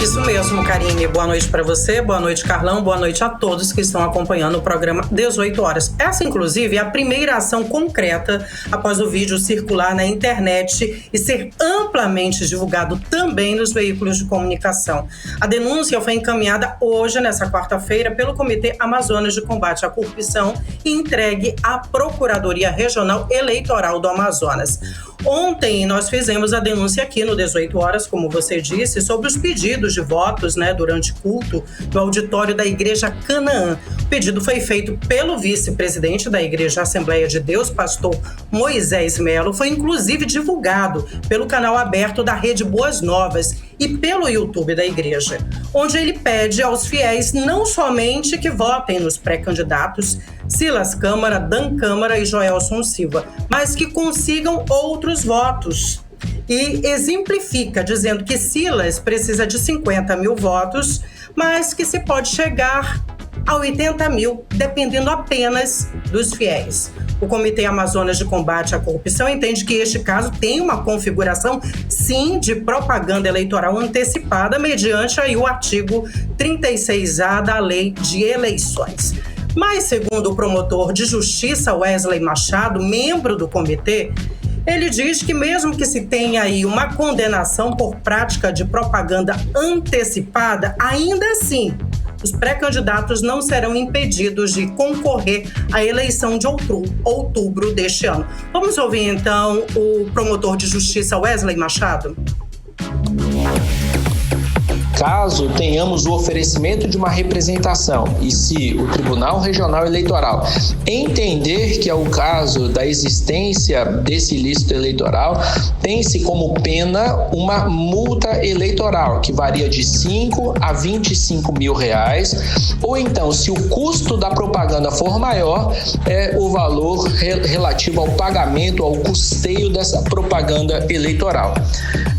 S18: Isso mesmo, Karine. Boa noite para você, boa noite, Carlão, boa noite a todos que estão acompanhando o programa 18 Horas. Essa, inclusive, é a primeira ação concreta após o vídeo circular na internet e ser amplamente divulgado também nos veículos de comunicação. A denúncia foi encaminhada hoje, nessa quarta-feira, pelo Comitê Amazonas de Combate à Corrupção e entregue à Procuradoria Regional Eleitoral do Amazonas. Ontem nós fizemos a denúncia aqui no 18 Horas, como você disse, sobre os pedidos de votos, durante culto no auditório da Igreja Canaã. O pedido foi feito pelo vice-presidente da Igreja Assembleia de Deus, pastor Moisés Melo, foi inclusive divulgado pelo canal aberto da Rede Boas Novas e pelo YouTube da igreja, onde ele pede aos fiéis não somente que votem nos pré-candidatos Silas Câmara, Dan Câmara e Joelson Silva, mas que consigam outros votos. E exemplifica, dizendo que Silas precisa de 50 mil votos, mas que se pode chegar a 80 mil, dependendo apenas dos fiéis. O Comitê Amazonas de Combate à Corrupção entende que este caso tem uma configuração, sim, de propaganda eleitoral antecipada, mediante aí o artigo 36A da Lei de Eleições. Mas, segundo o promotor de justiça Wesley Machado, membro do comitê, ele diz que mesmo que se tenha aí uma condenação por prática de propaganda antecipada, ainda assim, os pré-candidatos não serão impedidos de concorrer à eleição de outubro deste ano. Vamos ouvir, então, o promotor de justiça Wesley Machado?
S19: Caso tenhamos o oferecimento de uma representação e se o Tribunal Regional Eleitoral entender que é o caso da existência desse ilícito eleitoral, tem-se como pena uma multa eleitoral que varia de 5 a 25 mil reais, ou então, se o custo da propaganda for maior, é o valor relativo ao pagamento, ao custeio dessa propaganda eleitoral.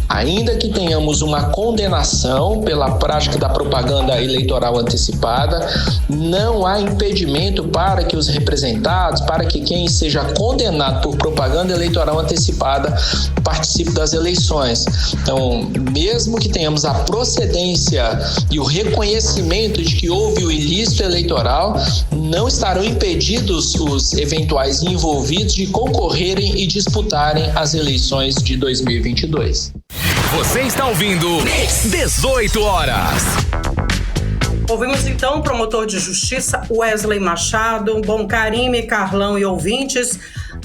S19: Ainda que tenhamos uma condenação pela prática da propaganda eleitoral antecipada, não há impedimento para que os representados, para que quem seja condenado por propaganda eleitoral antecipada participe das eleições. Então, mesmo que tenhamos a procedência e o reconhecimento de que houve o ilícito eleitoral, não estarão impedidos os eventuais envolvidos de concorrerem e disputarem as eleições de 2022.
S1: Você está ouvindo 18 Horas.
S18: Ouvimos então o promotor de justiça Wesley Machado. Bom, Karime, Carlão e ouvintes.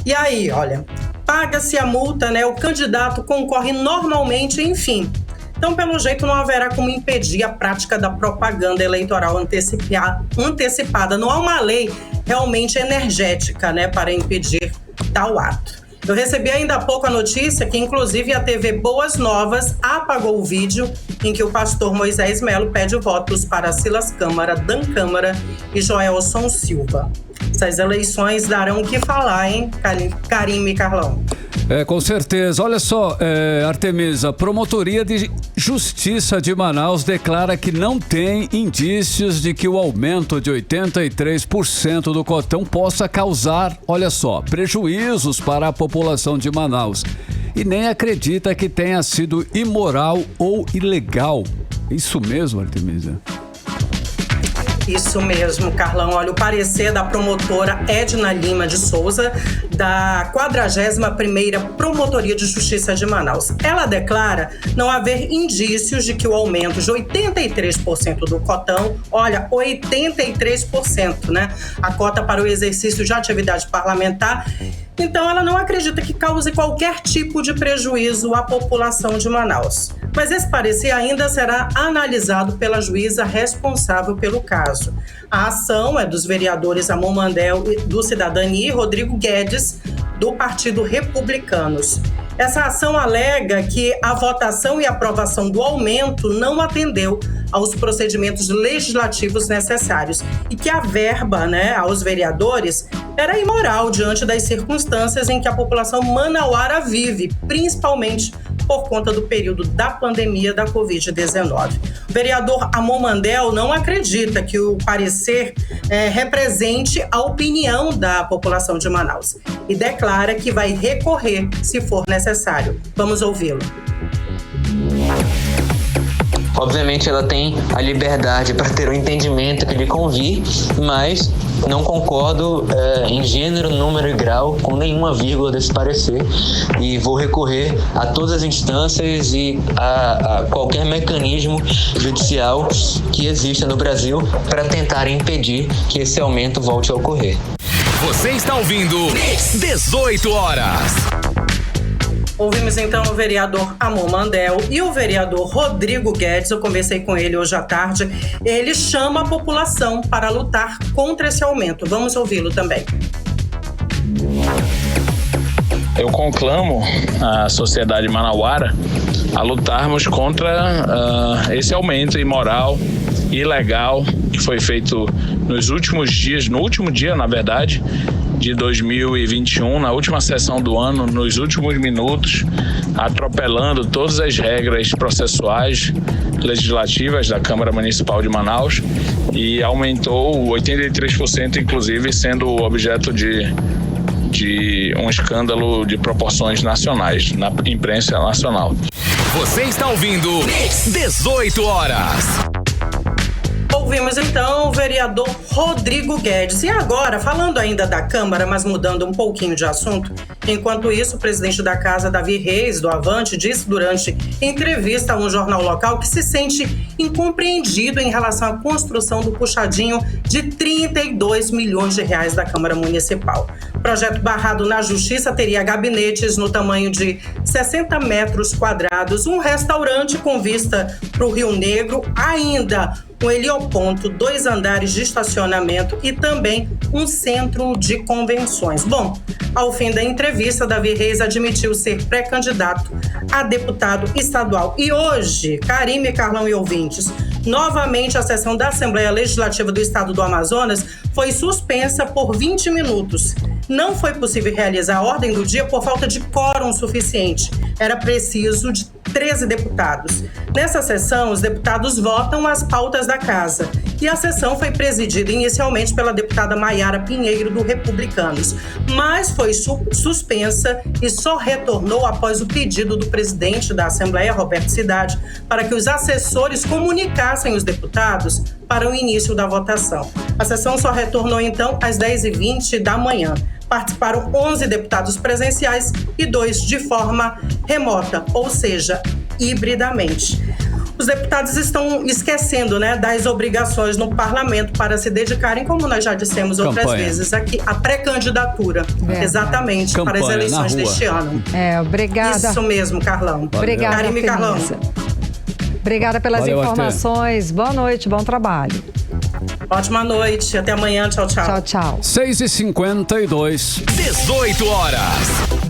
S18: E aí, olha, paga-se a multa, O candidato concorre normalmente, enfim. Então, pelo jeito, não haverá como impedir a prática da propaganda eleitoral antecipada. Não há uma lei realmente energética, para impedir tal ato. Eu recebi ainda há pouco a notícia que, inclusive, a TV Boas Novas apagou o vídeo em que o pastor Moisés Melo pede votos para Silas Câmara, Dan Câmara e Joelson Silva. Essas eleições darão o que falar, hein, Karime e Carlão?
S2: Com certeza. Olha só, Artemisa, Promotoria de Justiça de Manaus declara que não tem indícios de que o aumento de 83% do cotão possa causar, olha só, prejuízos para a população de Manaus. E nem acredita que tenha sido imoral ou ilegal. Isso mesmo, Artemisa?
S18: Isso mesmo, Carlão. Olha, o parecer da promotora Edna Lima de Souza, da 41ª Promotoria de Justiça de Manaus. Ela declara não haver indícios de que o aumento de 83% do cotão, olha, 83%, a cota para o exercício de atividade parlamentar. Então, ela não acredita que cause qualquer tipo de prejuízo à população de Manaus. Mas esse parecer ainda será analisado pela juíza responsável pelo caso. A ação é dos vereadores Amon Mandel do Cidadania e Rodrigo Guedes, do Partido Republicanos. Essa ação alega que a votação e aprovação do aumento não atendeu aos procedimentos legislativos necessários e que a verba, aos vereadores era imoral diante das circunstâncias em que a população manauara vive, principalmente por conta do período da pandemia da Covid-19. O vereador Amon Mandel não acredita que o parecer represente a opinião da população de Manaus e declara que vai recorrer se for necessário. Vamos ouvi-lo.
S20: Obviamente ela tem a liberdade para ter o entendimento que lhe convir, mas não concordo em gênero, número e grau com nenhuma vírgula desse parecer e vou recorrer a todas as instâncias e a qualquer mecanismo judicial que exista no Brasil para tentar impedir que esse aumento volte a ocorrer.
S1: Você está ouvindo 18 horas.
S18: Ouvimos então o vereador Amon Mandel e o vereador Rodrigo Guedes. Eu conversei com ele hoje à tarde. Ele chama a população para lutar contra esse aumento. Vamos ouvi-lo também.
S21: Eu conclamo a sociedade manauara a lutarmos contra esse aumento imoral e ilegal que foi feito nos últimos dias, no último dia, na verdade, de 2021, na última sessão do ano, nos últimos minutos, atropelando todas as regras processuais legislativas da Câmara Municipal de Manaus e aumentou 83%, inclusive sendo objeto de um escândalo de proporções nacionais, na imprensa nacional.
S1: Você está ouvindo 18 horas.
S18: Ouvimos então o vereador Rodrigo Guedes. E agora, falando ainda da Câmara, mas mudando um pouquinho de assunto, enquanto isso, o presidente da Casa, Davi Reis, do Avante, disse durante entrevista a um jornal local que se sente incompreendido em relação à construção do puxadinho de 32 milhões de reais da Câmara Municipal. O projeto barrado na Justiça teria gabinetes no tamanho de 60 metros quadrados, um restaurante com vista para o Rio Negro, ainda um helioponto, 2 andares de estacionamento e também um centro de convenções. Bom, ao fim da entrevista, Davi Reis admitiu ser pré-candidato a deputado estadual. E hoje, Karime, Carlão e ouvintes, novamente a sessão da Assembleia Legislativa do Estado do Amazonas foi suspensa por 20 minutos. Não foi possível realizar a ordem do dia por falta de quórum suficiente. Era preciso de 13 deputados. Nessa sessão, os deputados votam as pautas da casa. E a sessão foi presidida inicialmente pela deputada Maiara Pinheiro, do Republicanos, mas foi suspensa e só retornou após o pedido do presidente da Assembleia, Roberto Cidade, para que os assessores comunicassem os deputados para o início da votação. A sessão só retornou, então, às 10h20 da manhã. Participaram 11 deputados presenciais e 2 de forma remota, ou seja, hibridamente. Os deputados estão esquecendo, das obrigações no parlamento para se dedicarem, como nós já dissemos outras vezes aqui, à pré-candidatura. Exatamente, para as eleições deste ano.
S3: Obrigada.
S18: Isso mesmo, Carlão.
S3: Obrigada,
S18: Karime, Carlão.
S3: Obrigada pelas informações. Boa noite, bom trabalho.
S18: Ótima noite, até amanhã, tchau, tchau.
S3: Tchau, tchau.
S2: 6h52.
S1: 18 horas.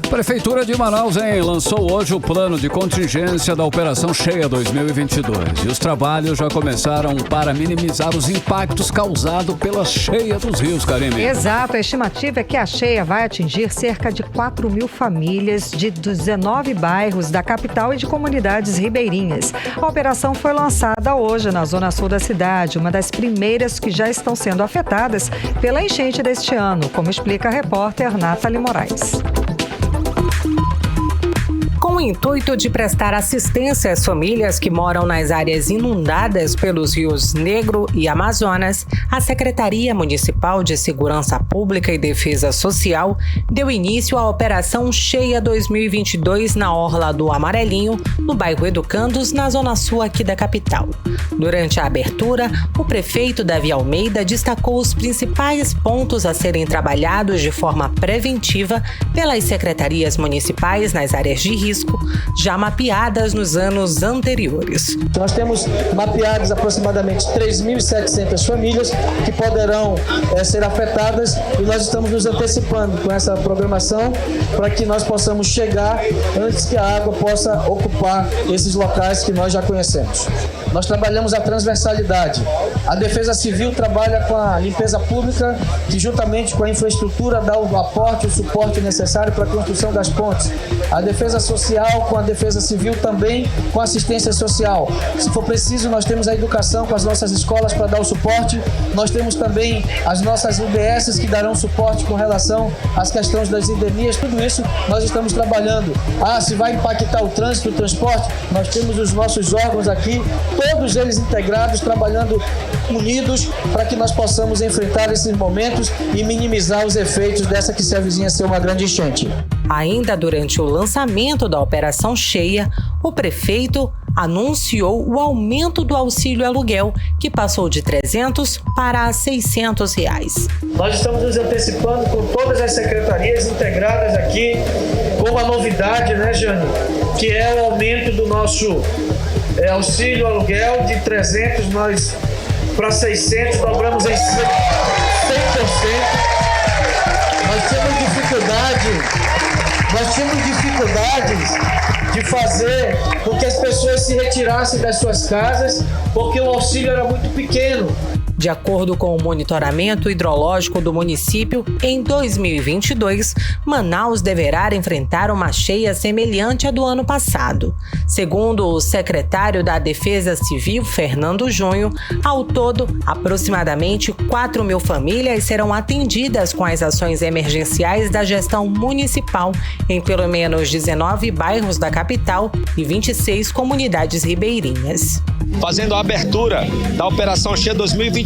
S2: Prefeitura de Manaus lançou hoje o plano de contingência da Operação Cheia 2022. E os trabalhos já começaram para minimizar os impactos causados pela cheia dos rios, Karime.
S3: Exato, a estimativa é que a cheia vai atingir cerca de 4 mil famílias de 19 bairros da capital e de comunidades ribeirinhas. A operação foi lançada hoje na zona sul da cidade, uma das primeiras que já estão sendo afetadas pela enchente deste ano, como explica a repórter Nathalie Moraes.
S9: Com o intuito de prestar assistência às famílias que moram nas áreas inundadas pelos rios Negro e Amazonas, a Secretaria Municipal de Segurança Pública e Defesa Social deu início à Operação Cheia 2022 na Orla do Amarelinho, no bairro Educandos, na zona sul aqui da capital. Durante a abertura, o prefeito Davi Almeida destacou os principais pontos a serem trabalhados de forma preventiva pelas secretarias municipais nas áreas de risco já mapeadas nos anos anteriores.
S19: Nós temos mapeadas aproximadamente 3.700 famílias que poderão ser afetadas e nós estamos nos antecipando com essa programação para que nós possamos chegar antes que a água possa ocupar esses locais que nós já conhecemos. Nós trabalhamos a transversalidade. A Defesa Civil trabalha com a limpeza pública, que juntamente com a infraestrutura dá o aporte, o suporte necessário para a construção das pontes. A Defesa Social com a Defesa Civil também com assistência social. Se for preciso, nós temos a educação com as nossas escolas para dar o suporte. Nós temos também as nossas UBSs que darão suporte com relação às questões das endemias. Tudo isso nós estamos trabalhando. Se vai impactar o trânsito, o transporte, nós temos os nossos órgãos aqui, todos eles integrados, trabalhando unidos para que nós possamos enfrentar esses momentos e minimizar os efeitos dessa que se avizinha ser uma grande enchente.
S9: Ainda durante o lançamento da Operação Cheia, o prefeito anunciou o aumento do auxílio aluguel, que passou de R$300 para R$600.
S19: Nós estamos nos antecipando com todas as secretarias integradas aqui, com uma novidade, né, Jane? Que é o aumento do nosso auxílio aluguel de 300 para 600, dobramos em 100%. Nós tínhamos dificuldades de fazer com que as pessoas se retirassem das suas casas, porque o auxílio era muito pequeno.
S9: De acordo com o monitoramento hidrológico do município, em 2022, Manaus deverá enfrentar uma cheia semelhante à do ano passado. Segundo o secretário da Defesa Civil, Fernando Junho, ao todo, aproximadamente 4.000 famílias serão atendidas com as ações emergenciais da gestão municipal em pelo menos 19 bairros da capital e 26 comunidades ribeirinhas.
S5: Fazendo a abertura da Operação Cheia 2022.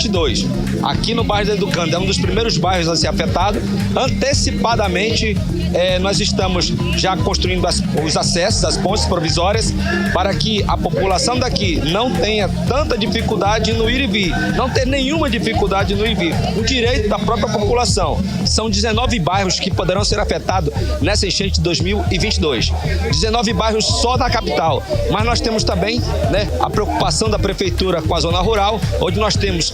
S5: Aqui no bairro da Educanda, é um dos primeiros bairros a ser afetado. Antecipadamente, nós estamos já construindo os acessos, as pontes provisórias, para que a população daqui não tenha tanta dificuldade no ir e vir, não ter nenhuma dificuldade no ir e vir. O direito da própria população. São 19 bairros que poderão ser afetados nessa enchente de 2022. 19 bairros só na capital, mas nós temos também, a preocupação da prefeitura com a zona rural, onde nós temos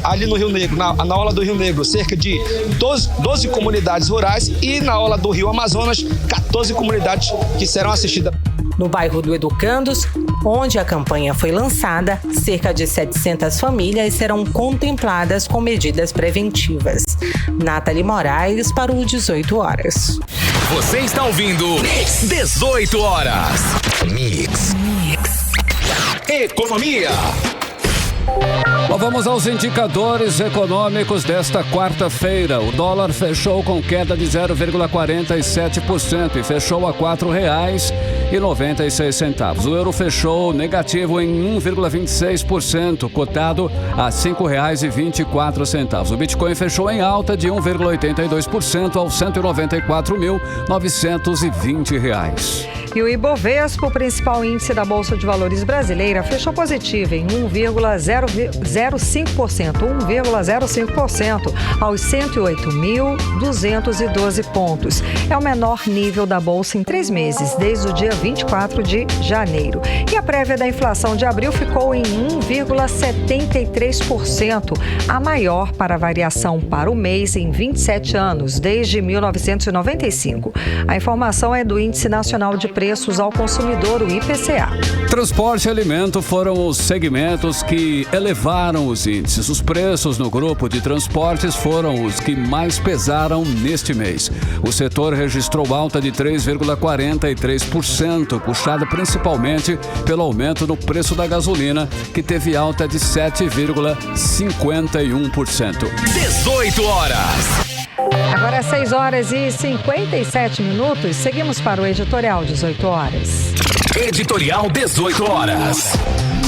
S5: ali no Rio Negro, na orla do Rio Negro, cerca de 12 comunidades rurais e na orla do Rio Amazonas, 14 comunidades que serão assistidas.
S9: No bairro do Educandos, onde a campanha foi lançada, cerca de 700 famílias serão contempladas com medidas preventivas. Nathalie Moraes para o 18 Horas.
S1: Você está ouvindo 18 Horas. Mix. Economia.
S2: Bom, vamos aos indicadores econômicos desta quarta-feira. O dólar fechou com queda de 0,47% e fechou a R$ 4,96. O euro fechou negativo em 1,26%, cotado a R$ 5,24. O Bitcoin fechou em alta de 1,82% aos R$ 194.920.
S3: E o Ibovespa, o principal índice da Bolsa de Valores brasileira, fechou positivo em 1,05%, aos 108.212 pontos. É o menor nível da Bolsa em 3 meses, desde o dia 24 de janeiro. E a prévia da inflação de abril ficou em 1,73%, a maior para a variação para o mês em 27 anos, desde 1995. A informação é do Índice Nacional de Preços ao Consumidor, o IPCA.
S2: Transporte e alimento foram os segmentos que elevaram os índices. Os preços no grupo de transportes foram os que mais pesaram neste mês. O setor registrou alta de 3,43%, puxada principalmente pelo aumento no preço da gasolina, que teve alta de 7,51%.
S1: 18 Horas.
S3: Agora é 6 horas e 57 minutos. Seguimos para o Editorial 18 Horas.
S1: Editorial 18 Horas.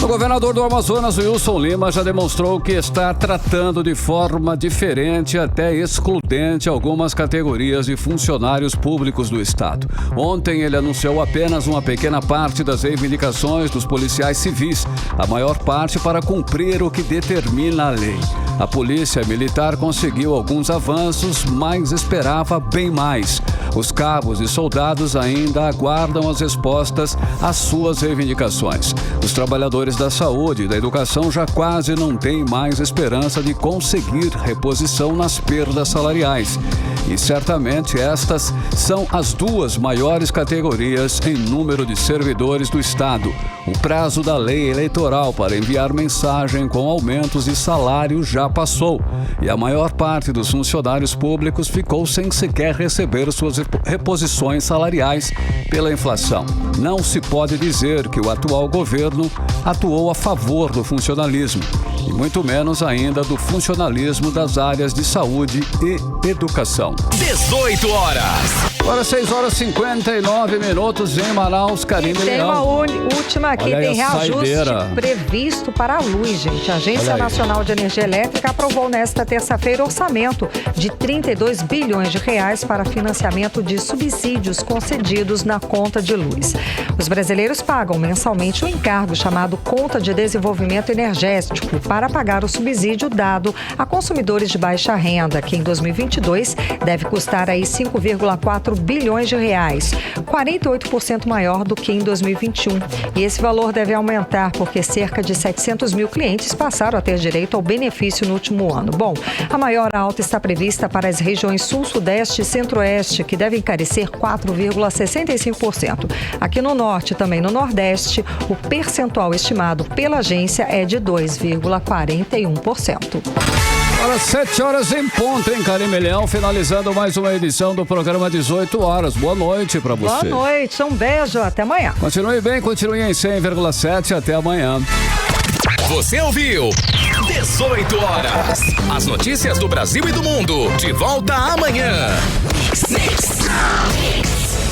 S2: O governador do Amazonas, Wilson Lima, já demonstrou que está tratando de forma diferente, até excludente, algumas categorias de funcionários públicos do estado. Ontem ele anunciou apenas uma pequena parte das reivindicações dos policiais civis, a maior parte para cumprir o que determina a lei. A polícia militar conseguiu alguns avanços, mas esperava bem mais. Os cabos e soldados ainda aguardam as respostas às suas reivindicações. Os trabalhadores da saúde e da educação já quase não têm mais esperança de conseguir reposição nas perdas salariais. E certamente estas são as duas maiores categorias em número de servidores do Estado. O prazo da lei eleitoral para enviar mensagem com aumentos de salário já passou. E a maior parte dos funcionários públicos ficou sem sequer receber suas reposições salariais pela inflação. Não se pode dizer que o atual governo atuou a favor do funcionalismo, e muito menos ainda do funcionalismo das áreas de saúde e educação.
S1: 18 horas.
S2: Agora 6 horas e 59 minutos em Manaus, Karine
S3: Tem
S2: Leão.
S3: uma última aqui,
S2: Olha aí
S3: tem
S2: a
S3: reajuste
S2: saideira.
S3: previsto para a luz, gente. A Agência Nacional de Energia Elétrica aprovou nesta terça-feira orçamento de 32 bilhões de reais para financiamento de subsídios concedidos na conta de luz. Os brasileiros pagam mensalmente um encargo chamado Conta de Desenvolvimento Energético para pagar o subsídio dado a consumidores de baixa renda, que em 2022 deve custar aí 5,4 bilhões de reais, 48% maior do que em 2021. E esse valor deve aumentar porque cerca de 700 mil clientes passaram a ter direito ao benefício no último ano. Bom, a maior alta está prevista para as regiões Sul, Sudeste e Centro-Oeste, que devem encarecer 4,65%. Aqui no Norte e também no Nordeste, o percentual estimado pela agência é de 2,41%.
S2: Agora 7 horas em ponto, hein, Karine Leão, finalizando mais uma edição do programa 18 horas. Boa noite pra você.
S3: Boa noite, um beijo, até amanhã.
S2: Continue bem, continue em 100,7, até amanhã.
S1: Você ouviu 18 horas. As notícias do Brasil e do mundo. De volta amanhã.